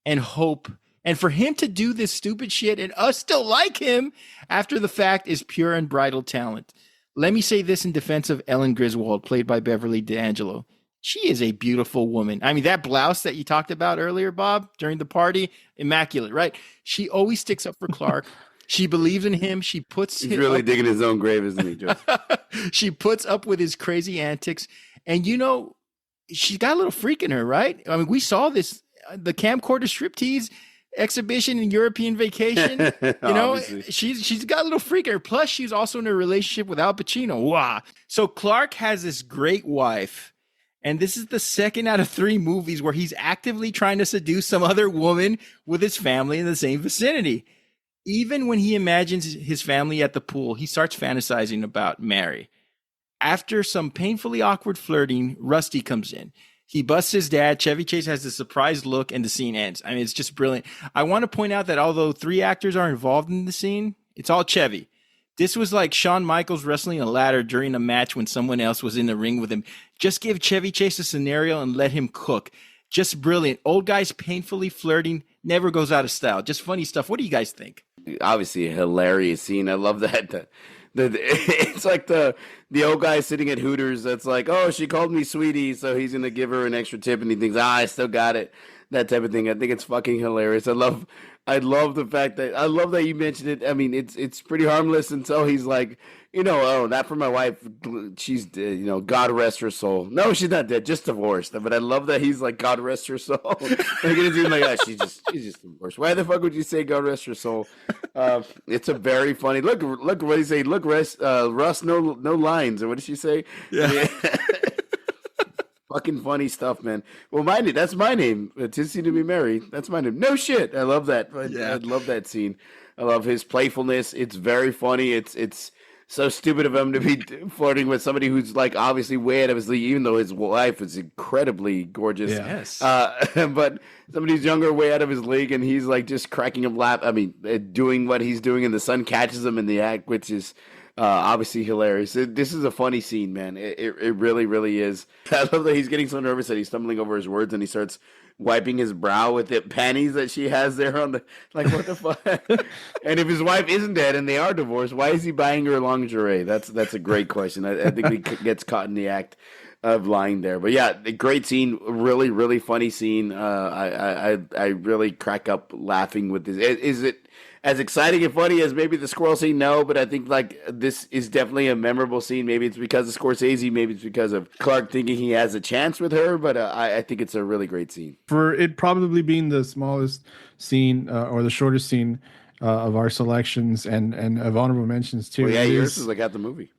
and hope. And for him to do this stupid shit and us still like him after the fact is pure unbridled talent. Let me say this in defense of Ellen Griswold, played by Beverly D'Angelo. She is a beautiful woman. I mean, that blouse that you talked about earlier, Bob, during the party, immaculate, right? She always sticks up for Clark. She believes in him. She puts He's really digging his own grave, isn't he, Joe? She puts up with his crazy antics. And, she's got a little freak in her, right? I mean, we saw this, the camcorder striptease exhibition in European Vacation. She's got a little freak in her. Plus, she's also in a relationship with Al Pacino. Wow. So Clark has this great wife. And this is the second out of 3 movies where he's actively trying to seduce some other woman with his family in the same vicinity. Even when he imagines his family at the pool, he starts fantasizing about Mary. After some painfully awkward flirting, Rusty comes in. He busts his dad. Chevy Chase has a surprised look, and the scene ends. I mean, it's just brilliant. I want to point out that although 3 actors are involved in the scene, it's all Chevy. This was like Shawn Michaels wrestling a ladder during a match when someone else was in the ring with him. Just give Chevy Chase a scenario and let him cook. Just brilliant. Old guys painfully flirting never goes out of style. Just funny stuff. What do you guys think? Obviously, a hilarious scene. I love that. It's like the old guy sitting at Hooters that's like, oh, she called me sweetie, so he's going to give her an extra tip, and he thinks, I still got it. That type of thing. I think it's fucking hilarious. I love the fact that you mentioned it. I mean, it's pretty harmless until he's like, oh, not for my wife. She's dead, God rest her soul. No, she's not dead, just divorced. But I love that he's like, God rest her soul. Like it's even like, she's just divorced. Why the fuck would you say God rest her soul? It's a very funny look. What did he say? Look, Russ, no lines. Or what did she say? Yeah. Fucking funny stuff, man. Well, that's my name. Tissy to be married. That's my name. No shit. I love that. I love that scene. I love his playfulness. It's very funny. It's so stupid of him to be flirting with somebody who's like obviously way out of his league, even though his wife is incredibly gorgeous. Yes. But somebody's younger, way out of his league, and he's like just cracking him laugh. I mean, doing what he's doing, and the son catches him in the act, which is obviously hilarious. This is a funny scene, man. It really, really is. I love that he's getting so nervous that he's stumbling over his words, and he starts wiping his brow with the panties that she has there on the, like, what the fuck? And if his wife isn't dead and they are divorced, why is he buying her lingerie? That's a great question. I think he gets caught in the act of lying there. But yeah, a great scene, really, really funny scene. I really crack up laughing with this. Is it as exciting and funny as maybe the squirrel scene? No, but I think like this is definitely a memorable scene. Maybe it's because of Scorsese, maybe it's because of Clark thinking he has a chance with her, but I think it's a really great scene. For it probably being the smallest scene or the shortest scene of our selections and of honorable mentions too. Well, yeah, yours is like at the movie.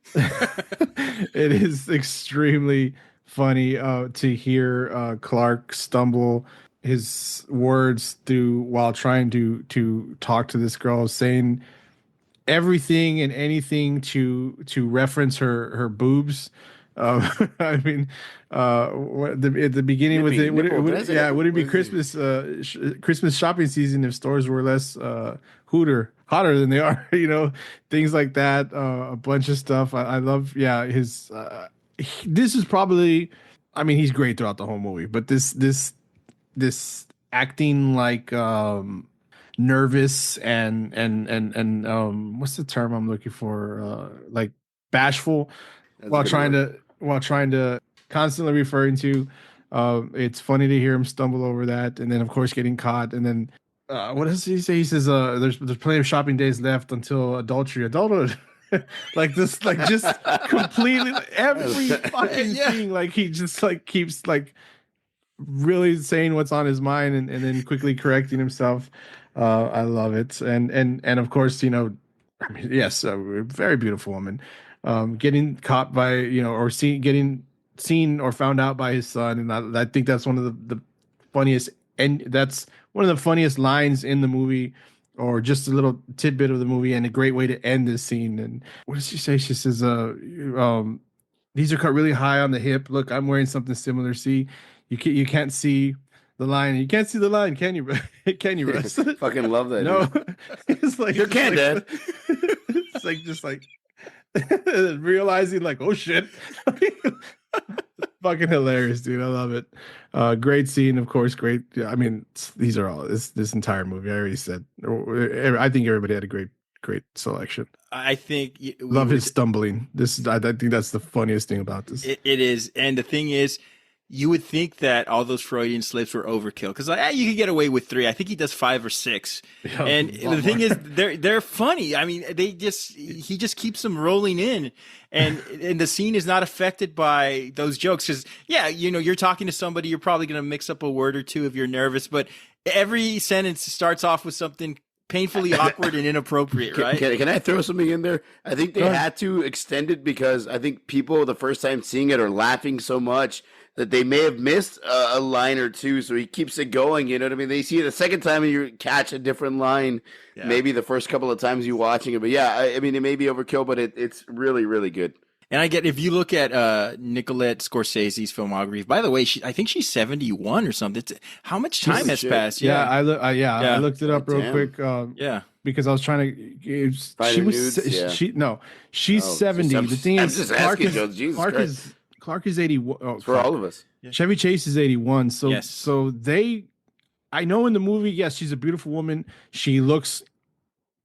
It is extremely funny to hear Clark stumble his words through while trying to talk to this girl, saying everything and anything to reference her boobs. I mean, at the beginning would it be Christmas Christmas shopping season if stores were less hotter than they are, things like that, a bunch of stuff. I love his this is probably, I mean, he's great throughout the whole movie, but this acting like nervous and what's the term I'm looking for, like bashful. That's while trying to constantly referring to it's funny to hear him stumble over that, and then of course getting caught, and then what does he say? He says there's plenty of shopping days left until adulthood. Like this, like just completely every fucking thing, like he just like keeps like really saying what's on his mind and then quickly correcting himself. I love it. And of course, you know, I mean, yes, a very beautiful woman. Getting caught by, you know, or getting seen or found out by his son. And I think that's one of the funniest, and that's one of the funniest lines in the movie, or just a little tidbit of the movie, and a great way to end this scene. And what does she say? She says, these are cut really high on the hip. Look, I'm wearing something similar. See, you can't see the line. You can't see the line, can you? Can you, Russ? Fucking love that. No, it's like you can, Dad. It's like just like realizing, like, oh shit. Fucking hilarious, dude. I love it. Great scene, of course. Great. Yeah, I mean, these are all this entire movie. I already said. I think everybody had a great selection. I think love his stumbling. I think that's the funniest thing about this. It is, and the thing is, you would think that all those Freudian slips were overkill, because you could get away with 3. I think he does 5 or 6. Yeah, and the thing is, they're funny. I mean, he just keeps them rolling in, and the scene is not affected by those jokes. Because you know, you're talking to somebody, you're probably going to mix up a word or two if you're nervous, but every sentence starts off with something painfully awkward and inappropriate, right? Can I throw something in there? I think they had to extend it because I think people the first time seeing it are laughing so much that they may have missed a line or two, so he keeps it going, you know what I mean? They see it the second time and you catch a different line, maybe the first couple of times you're watching it. But I mean, it may be overkill, but it's really, really good. And I get, if you look at Nicolette Scorsese's filmography, by the way, I think she's 71 or something. how much time has passed? I looked it up real quick. Because I was trying to. She's 70. The thing is, Clark is 81. Oh, for all of us. Chevy Chase is 81. So I know in the movie, yes, she's a beautiful woman. She looks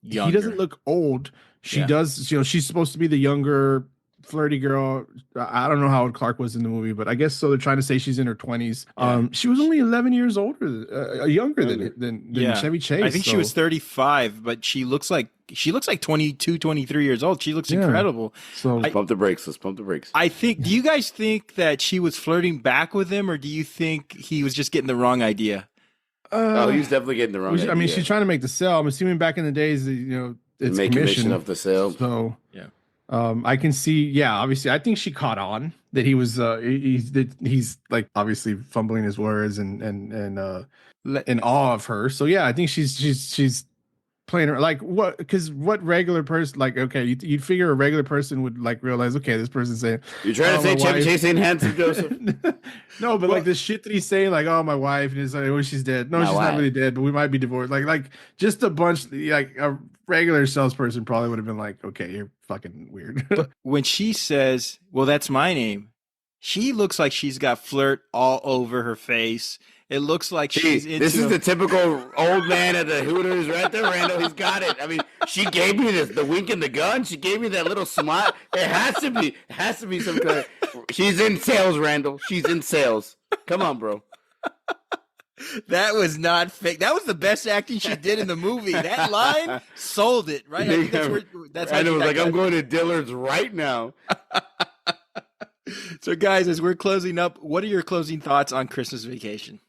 younger. He doesn't look old. She does, you know, she's supposed to be the younger flirty girl. I don't know how old Clark was in the movie, but I guess so. They're trying to say she's in her 20s. She was only 11 years younger than Chevy Chase. I think she was 35, but she looks like 22, 23 years old. She looks incredible. So let's pump the brakes. I think. Do you guys think that she was flirting back with him, or do you think he was just getting the wrong idea? He was definitely getting the wrong idea. I mean, she's trying to make the sale. I'm assuming back in the days, you know, it's commission of the sale. So I can see, obviously, I think she caught on that he was, he's like obviously fumbling his words and in awe of her. So I think she's playing her like what? Because what regular person, like, okay, you'd figure a regular person would like realize, okay, this person's saying, you're trying to say Chevy Chase ain't handsome, Joseph. No, but like the shit that he's saying, like, oh, my wife, and it's like, oh, she's dead. No, she's not really dead, but we might be divorced. Like just a bunch, like a regular salesperson probably would have been like, okay, you're fucking weird. But when she says, well, that's my name, she looks like she's got flirt all over her face. It looks like she's into this is the typical old man at the Hooters right there, Randall. He's got it. I mean, she gave me the wink and the gun. She gave me that little smile. It has to be some kind of, she's in sales, Randall. She's in sales. Come on, bro. That was not fake. That was the best acting she did in the movie. That line sold it, right? I think that's I know. Like, I'm going to Dillard's right now. So, guys, as we're closing up, what are your closing thoughts on Christmas Vacation?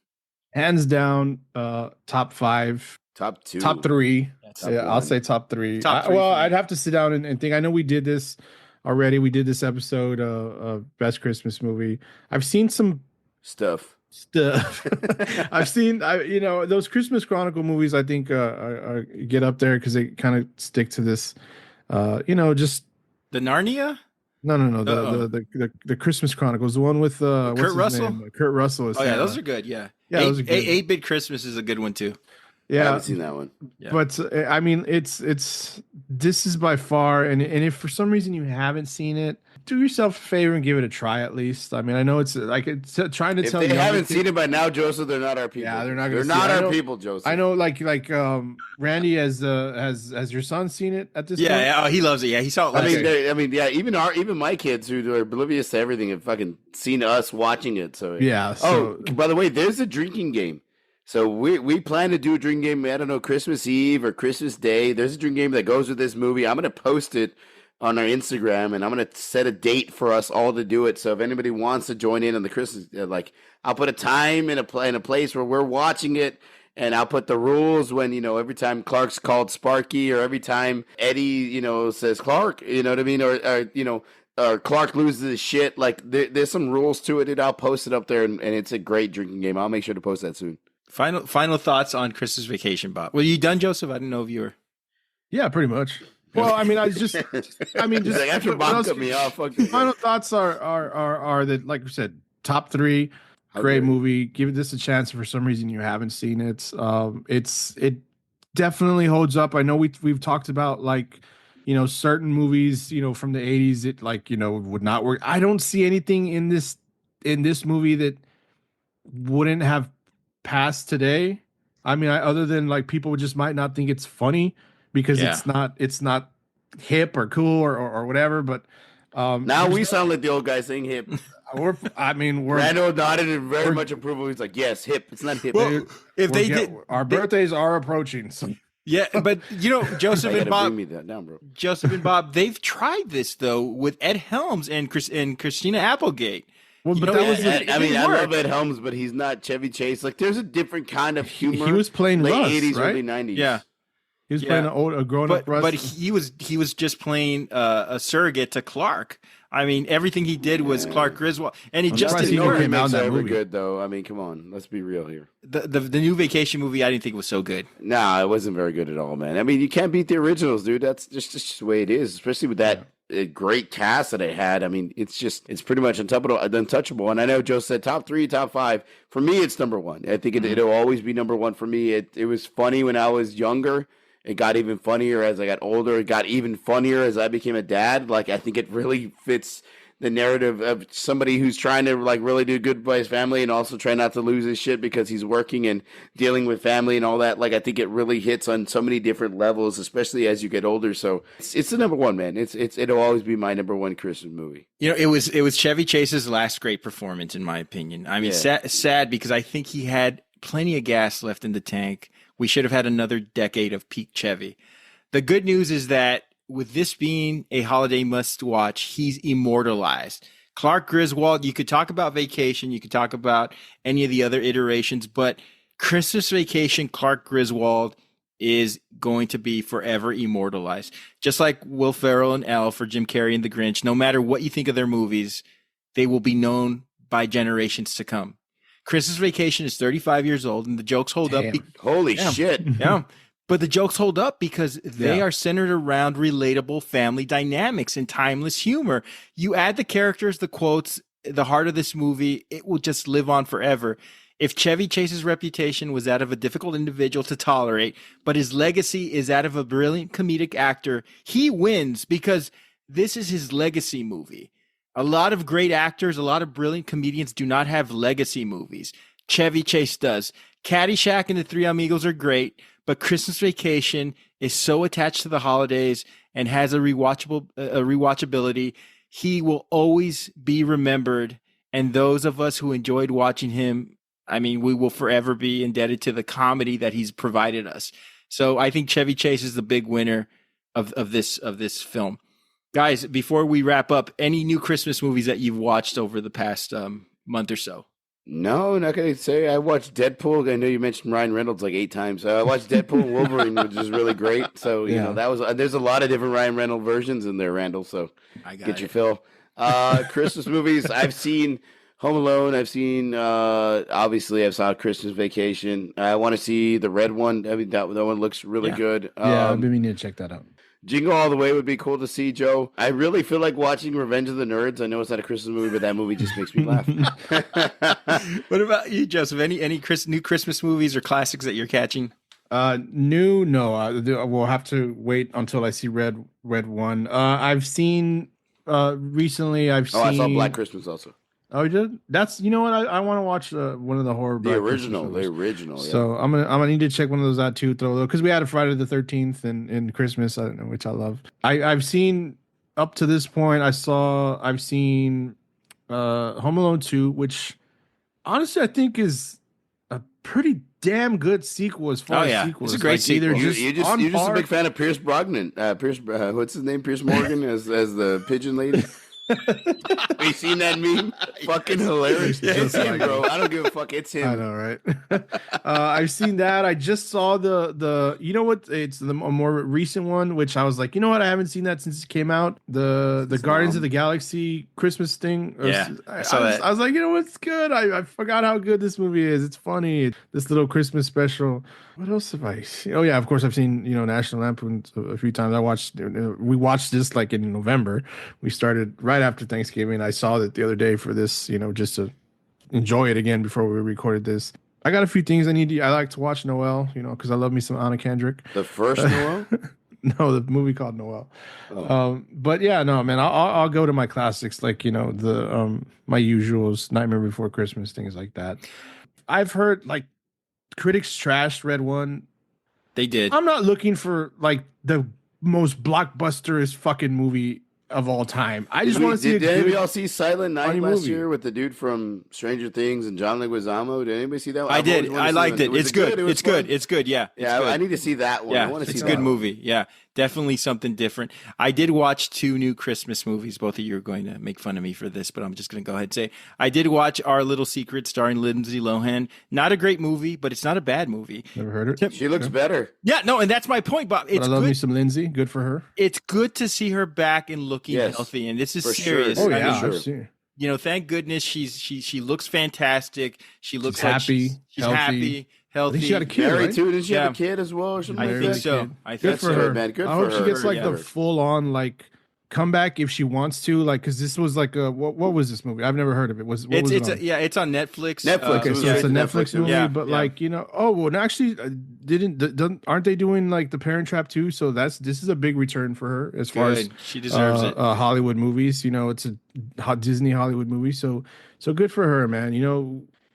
Hands down, top 5, top 2, top 3. I'll say top 3. I'd have to sit down and think. I know we did this already. We did this episode of Best Christmas Movie. I've seen some stuff. I've seen, you know, those Christmas Chronicle movies. I think get up there because they kind of stick to this. You know, just the Narnia. No. The Christmas Chronicles, the one with Kurt Russell. Kurt Russell is. Oh yeah, those are good. Yeah, those are good. 8-Bit Christmas is a good one too. Yeah, I haven't seen that one. Yeah. But I mean, this is by far, and if for some reason you haven't seen it, do yourself a favor and give it a try at least. I mean, I know it's like trying to tell. If they haven't seen it by now, Joseph, they're not our people. Yeah, they're not. They're not our people, Joseph. I know, like Randy has your son seen it at this point? Yeah, he loves it. Yeah, he saw it. I mean, even my kids who are oblivious to everything have fucking seen us watching it. So yeah. By the way, there's a drinking game. So we plan to do a drinking game. I don't know, Christmas Eve or Christmas Day. There's a drinking game that goes with this movie. I'm gonna post it on our Instagram, and I'm gonna set a date for us all to do it. So if anybody wants to join in on the Christmas, like I'll put a time and a place where we're watching it, and I'll put the rules when every time Clark's called Sparky, or every time Eddie says Clark, you know what I mean, or Clark loses his shit. Like there's some rules to it, and I'll post it up there, and it's a great drinking game. I'll make sure to post that soon. Final thoughts on Christmas Vacation, Bob. Were you done, Joseph? I didn't know if you were. Yeah, pretty much. Well, I mean, just like after Bob cut me off. Final thoughts are that, like we said, top 3, great movie. Give this a chance. For some reason you haven't seen it. It definitely holds up. I know we've talked about certain movies from the 80s that would not work. I don't see anything in this movie that wouldn't have passed today. I mean, other than people just might not think it's funny because it's not hip or cool or whatever. But now we sound like the old guy saying hip. We're Randall nodded in very much approval. He's like, yes, hip. It's not hip. Well, our birthdays are approaching. So. Yeah, but Joseph and Bob. Bring me that down, bro. Joseph and Bob, they've tried this though with Ed Helms and Christina Applegate. Well, but that was. I love Ed Helms, but he's not Chevy Chase. Like, there's a different kind of humor. He was playing late Russ, 80s, right? early 90s. Yeah. He was playing a grown-up Russ. But he was just playing a surrogate to Clark. I mean, everything he did was Clark Griswold, and he just didn't work. Remakes are ever good, though. I mean, come on, let's be real here. The new Vacation movie, I didn't think was so good. Nah, it wasn't very good at all, man. I mean, you can't beat the originals, dude. That's just the way it is, especially with that great cast that I had. I mean, it's pretty much untouchable. And I know Joe said top 3, top 5. For me, it's number 1. I think it'll always be number 1 for me. It was funny when I was younger. It got even funnier as I got older. It got even funnier as I became a dad. Like, I think it really fits the narrative of somebody who's trying to really do good by his family and also try not to lose his shit because he's working and dealing with family and all that. Like, I think it really hits on so many different levels, especially as you get older. So it's the number 1, man. It'll always be my number 1 Christmas movie. It was Chevy Chase's last great performance, in my opinion. I mean, sad because I think he had plenty of gas left in the tank. We should have had another decade of peak Chevy. The good news is that with this being a holiday must-watch, he's immortalized. Clark Griswold, you could talk about Vacation, you could talk about any of the other iterations, but Christmas Vacation, Clark Griswold is going to be forever immortalized. Just like Will Ferrell and Elf or Jim Carrey and The Grinch, no matter what you think of their movies, they will be known by generations to come. Christmas Vacation is 35 years old, and the jokes hold up. Holy shit. Yeah. But the jokes hold up because they are centered around relatable family dynamics and timeless humor. You add the characters, the quotes, the heart of this movie, it will just live on forever. If Chevy Chase's reputation was that of a difficult individual to tolerate, but his legacy is that of a brilliant comedic actor, he wins because this is his legacy movie. A lot of great actors, a lot of brilliant comedians do not have legacy movies. Chevy Chase does. Caddyshack and The Three Amigos are great, but Christmas Vacation is so attached to the holidays and has a rewatchability. He will always be remembered, and those of us who enjoyed watching him, I mean, we will forever be indebted to the comedy that he's provided us. So I think Chevy Chase is the big winner of this film. Guys, before we wrap up, any new Christmas movies that you've watched over the past month or so? No, not gonna say. I watched Deadpool. I know you mentioned Ryan Reynolds like 8 times. I watched Deadpool and Wolverine, which is really great. So you know that was. There's a lot of different Ryan Reynolds versions in there, Randall. So get your fill. Christmas movies. I've seen Home Alone. I've seen. Obviously, I've saw Christmas Vacation. I want to see the red one. I mean, that one looks really good. Yeah, I've been meaning to check that out. Jingle All the Way would be cool to see, Joe. I really feel like watching Revenge of the Nerds. I know it's not a Christmas movie, but that movie just makes me laugh. What about you, Joseph? Any new Christmas movies or classics that you're catching? New? No. We'll have to wait until I see Red One. I've seen recently. I saw Black Christmas also. Oh, you did? That's what I want to watch one of the horror. The original. Yeah. So I'm gonna need to check one of those out too, though, because we had a Friday the 13th and Christmas, which I love. I've seen up to this point. I've seen Home Alone 2, which honestly I think is a pretty damn good sequel as far as sequels. It's a great sequel. You're just a big fan of Pierce Brosnan. What's his name? Pierce Morgan as the pigeon lady. Have you seen that meme? Fucking hilarious. It's him, bro. I don't give a fuck. It's him. I know, right? I've seen that. I just saw the you know what? It's a more recent one, which I was like, you know what? I haven't seen that since it came out. The Guardians of the Galaxy Christmas thing. I saw that. I was like, you know what's good? I forgot how good this movie is. It's funny. This little Christmas special. What else have I seen? Oh yeah, of course I've seen National Lampoon a few times. We watched this like in November. We started right after Thanksgiving. I saw it the other day for this, just to enjoy it again before we recorded this. I got a few things I like to watch Noel, because I love me some Anna Kendrick. The first Noel? No, the movie called Noel. Oh. But yeah, no, man, I'll go to my classics like the my usuals, Nightmare Before Christmas, things like that. I've heard like critics trashed Red One. They did. I'm not looking for like the most blockbusterist fucking movie of all time. I just want to see. Did anybody else see Silent Night last year with the dude from Stranger Things and John Leguizamo? Did anybody see that one? I did. I liked it. It's good. It's good. It's good. Yeah. Yeah. I need to see that one. Yeah, I want to see it's a good movie. Yeah. Definitely something different. I did watch 2 new Christmas movies. Both of you are going to make fun of me for this, but I'm just going to go ahead and say I did watch Our Little Secret starring Lindsay Lohan. Not a great movie, but it's not a bad movie. Never heard it. She looks better. Yeah, no, and that's my point, Bob. It's I love good. me some Lindsay. Good for her. It's good to see her back and looking healthy, and this is for serious. Sure. Oh yeah, sure. Thank goodness she looks fantastic. She looks like she's happy. Healthy. I think she had a kid, right? too. Didn't she have a kid as well or something? I think so. I think good for her, man. Good I for hope her. she gets like the full on like comeback if she wants to, like, because this was like a what was this movie? I've never heard of it. It's on Netflix. Okay, so it's a Netflix movie, but like actually, aren't they doing like The Parent Trap too? So this is a big return for her as far as she deserves it. Hollywood movies, it's a Disney Hollywood movie, so good for her, man.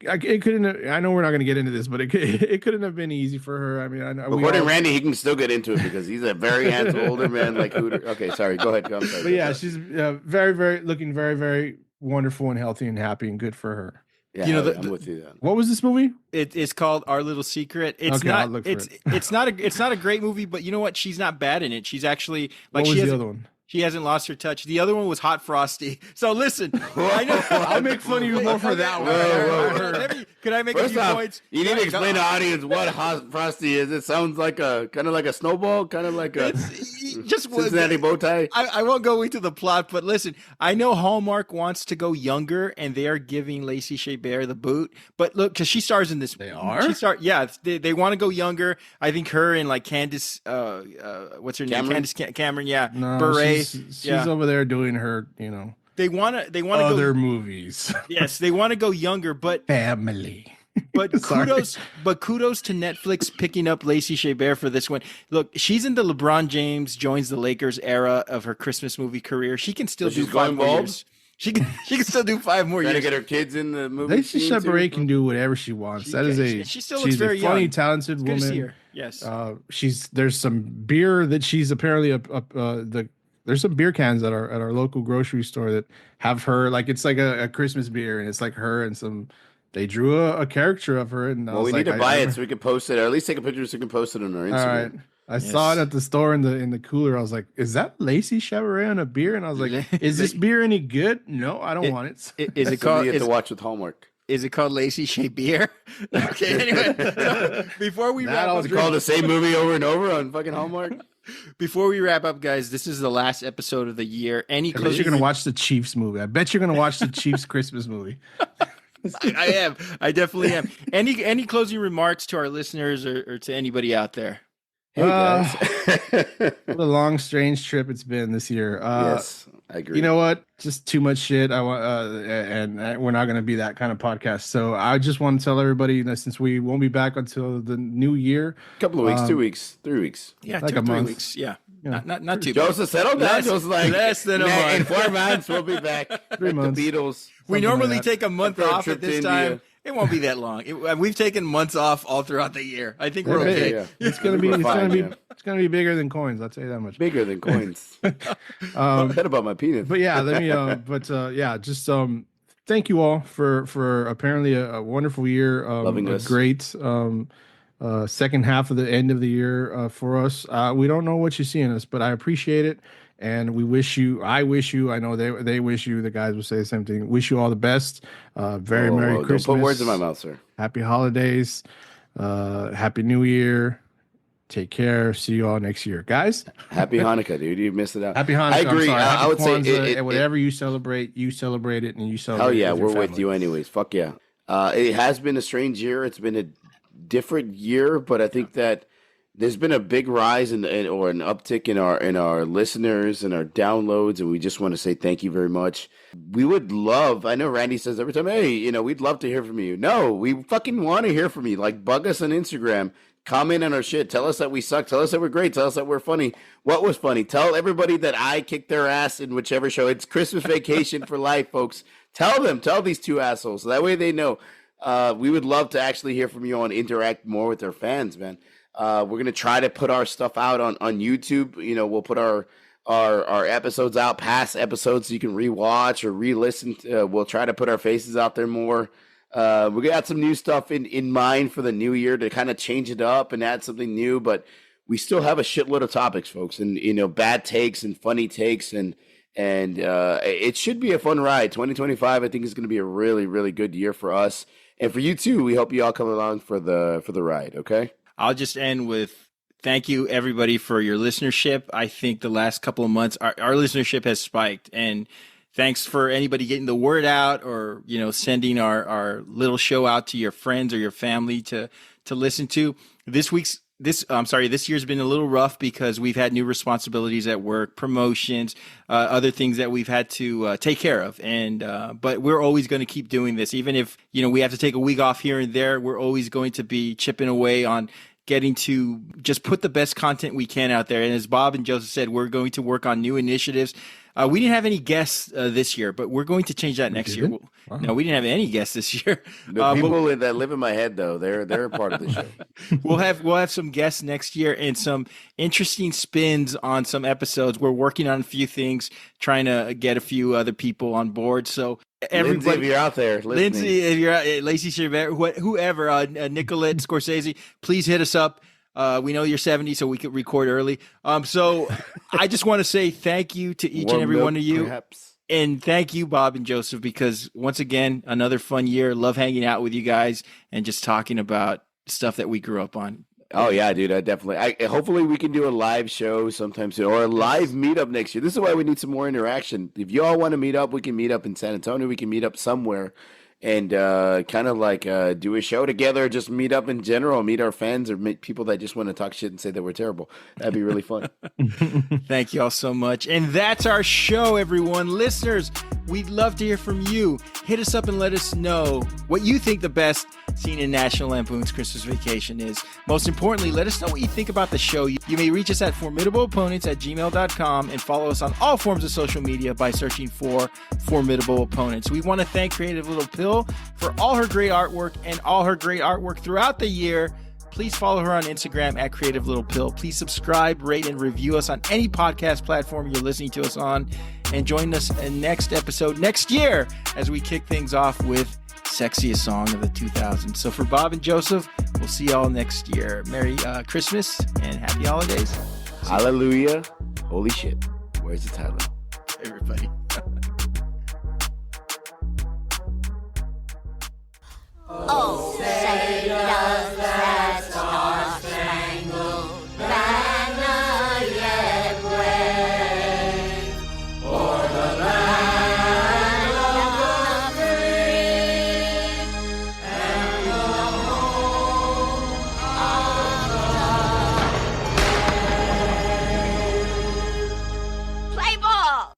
It couldn't. I know we're not going to get into this, but it couldn't have been easy for her. I mean, according to Randy, he can still get into it because he's a very handsome older man like Hooter. Okay, sorry. Go ahead. I'm sorry. But yeah, she's very, very looking very, very wonderful and healthy and happy and good for her. Yeah, I'm with you. What was this movie? It's called Our Little Secret. It's not a great movie, but you know what? She's not bad in it. She's actually like. What was the other one? She hasn't lost her touch. The other one was Hot Frosty. So listen, I know I'll make fun of you more for that one. Could I make a few points? You need to explain to the audience what Hot Frosty is. It sounds like kind of like a snowball, kind of like a just Cincinnati bow tie. I won't go into the plot, but listen, I know Hallmark wants to go younger, and they are giving Lacey Chabert the boot. But look, because she stars in this, they are. They want to go younger. I think her and like Candace, what's her name? Candace Cameron. Yeah, no, Beret. She's over there doing her, They want to other movies. Yes, they want to go younger, but family. But kudos to Netflix picking up Lacey Chabert for this one. Look, she's in the LeBron James joins the Lakers era of her Christmas movie career. She can still do 5 more years. She can still do 5 more years. Trying to get her kids in the movie. Lacey Chabert can do whatever she wants. She still looks very funny, young. talented woman. Good to see her. Yes. There's some beer that she's apparently there's some beer cans at our local grocery store that have her, like, it's like a Christmas beer, and it's like her and they drew a caricature of her. And we need to buy it so we can post it, or at least take a picture so we can post it on our Instagram. All right. I saw it at the store in the cooler. I was like, is that Lacey Chabert on a beer? And I was like, is this beer any good? No, I don't want it. Is it called? You have to watch with Hallmark. Is it called Lacey Chabert? Okay, anyway, before we wrap up, it's called the same movie over and over on fucking Hallmark. Before we wrap up, guys, this is the last episode of the year. I bet you're going to watch the Chiefs movie. I bet you're going to watch the Chiefs Christmas movie. I am. I definitely am. Any closing remarks to our listeners or to anybody out there? Hey guys, what a long, strange trip it's been this year. Yes, I agree. You know what? Just too much shit. I want, and we're not going to be that kind of podcast. So I just want to tell everybody that since we won't be back until the new year, a couple of weeks, 2 weeks, 3 weeks, yeah, like 2 or 3 month. weeks, yeah. Not too. Joseph settled down. Joseph like less than a month. In 4 months, we'll be back. 3 months. The Beatles. We normally take a month After a off trip at this to time. India. It won't be that long. We've taken months off all throughout the year. I think we're okay. Yeah. It's gonna be bigger than coins. I'll tell you that much. Bigger than coins. Head about my penis. But yeah, let me. thank you all for apparently a wonderful year. Loving a us. Great second half of the end of the year for us. We don't know what you see in us, but I appreciate it. And I wish you, I know they wish you, the guys will say the same thing. Wish you all the best. Merry Christmas. Don't put words in my mouth, sir. Happy holidays. Happy New Year. Take care. See you all next year, guys. Happy Hanukkah, dude. You missed it out. Happy Hanukkah. I agree. I would say whatever you celebrate it, and you celebrate. Oh yeah, with your we're with family. you anyways. Fuck yeah. It has been a strange year. It's been a different year, but I think that there's been a big rise or an uptick in our listeners and our downloads, and we just want to say thank you very much. We would love. I know Randy says every time, hey, we'd love to hear from you. No, we fucking want to hear from you. Like, bug us on Instagram. Comment on our shit. Tell us that we suck. Tell us that we're great. Tell us that we're funny. What was funny? Tell everybody that I kicked their ass in whichever show. It's Christmas Vacation for life, folks. Tell them. Tell these two assholes. So that way they know. We would love to actually hear from you and interact more with our fans, man. We're going to try to put our stuff out on YouTube. We'll put our episodes out, past episodes, so you can rewatch or re-listen. We'll try to put our faces out there more. We got some new stuff in mind for the new year to kind of change it up and add something new, but we still have a shitload of topics, folks, and bad takes and funny takes, and it should be a fun ride. 2025, I think, is going to be a really, really good year for us and for you too. We hope you all come along for the ride. Okay. I'll just end with thank you everybody for your listenership. I think the last couple of months our listenership has spiked, and thanks for anybody getting the word out or, sending our little show out to your friends or your family to listen to. This year's been a little rough because we've had new responsibilities at work, promotions, other things that we've had to take care of. And, but we're always going to keep doing this. Even if, we have to take a week off here and there, we're always going to be chipping away on getting to just put the best content we can out there. And as Bob and Joseph said, we're going to work on new initiatives. We didn't have any guests this year, but we're going to change that next year. Wow. No, we didn't have any guests this year. The people that live in my head, though, they're a part of the show. We'll have some guests next year and some interesting spins on some episodes. We're working on a few things, trying to get a few other people on board. So everybody, Lindsay, if you're out there, listening. Lindsay, if you're out, Lacey Chabert, whoever, Nicolette Scorsese, please hit us up. We know you're 70, so we could record early. So I just want to say thank you to each and every one of you. Perhaps. And thank you, Bob and Joseph, because once again, another fun year. Love hanging out with you guys and just talking about stuff that we grew up on. Oh yeah, dude, I definitely. Hopefully we can do a live show sometime soon or a live meetup next year. This is why we need some more interaction. If you all want to meet up, we can meet up in San Antonio. We can meet up somewhere. And kind of like do a show together, just meet up in general, meet our fans or meet people that just want to talk shit and say that we're terrible. That'd be really fun. Thank you all so much. And that's our show, everyone. Listeners, we'd love to hear from you. Hit us up and let us know what you think the best scene in National Lampoon's Christmas Vacation is. Most importantly, let us know what you think about the show. You may reach us at formidableopponents@gmail.com and follow us on all forms of social media by searching for Formidable Opponents. We want to thank Creative Little Pill for all her great artwork and all her great artwork throughout the year. Please follow her on Instagram at Creative Little Pill. Please subscribe, rate, and review us on any podcast platform you're listening to us on. And join us in next episode next year as we kick things off with Sexiest Song of the 2000s. So for Bob and Joseph, we'll see y'all next year. Merry Christmas and happy holidays. Hallelujah. Holy shit. Where's the Tyler? Everybody. Oh, say does that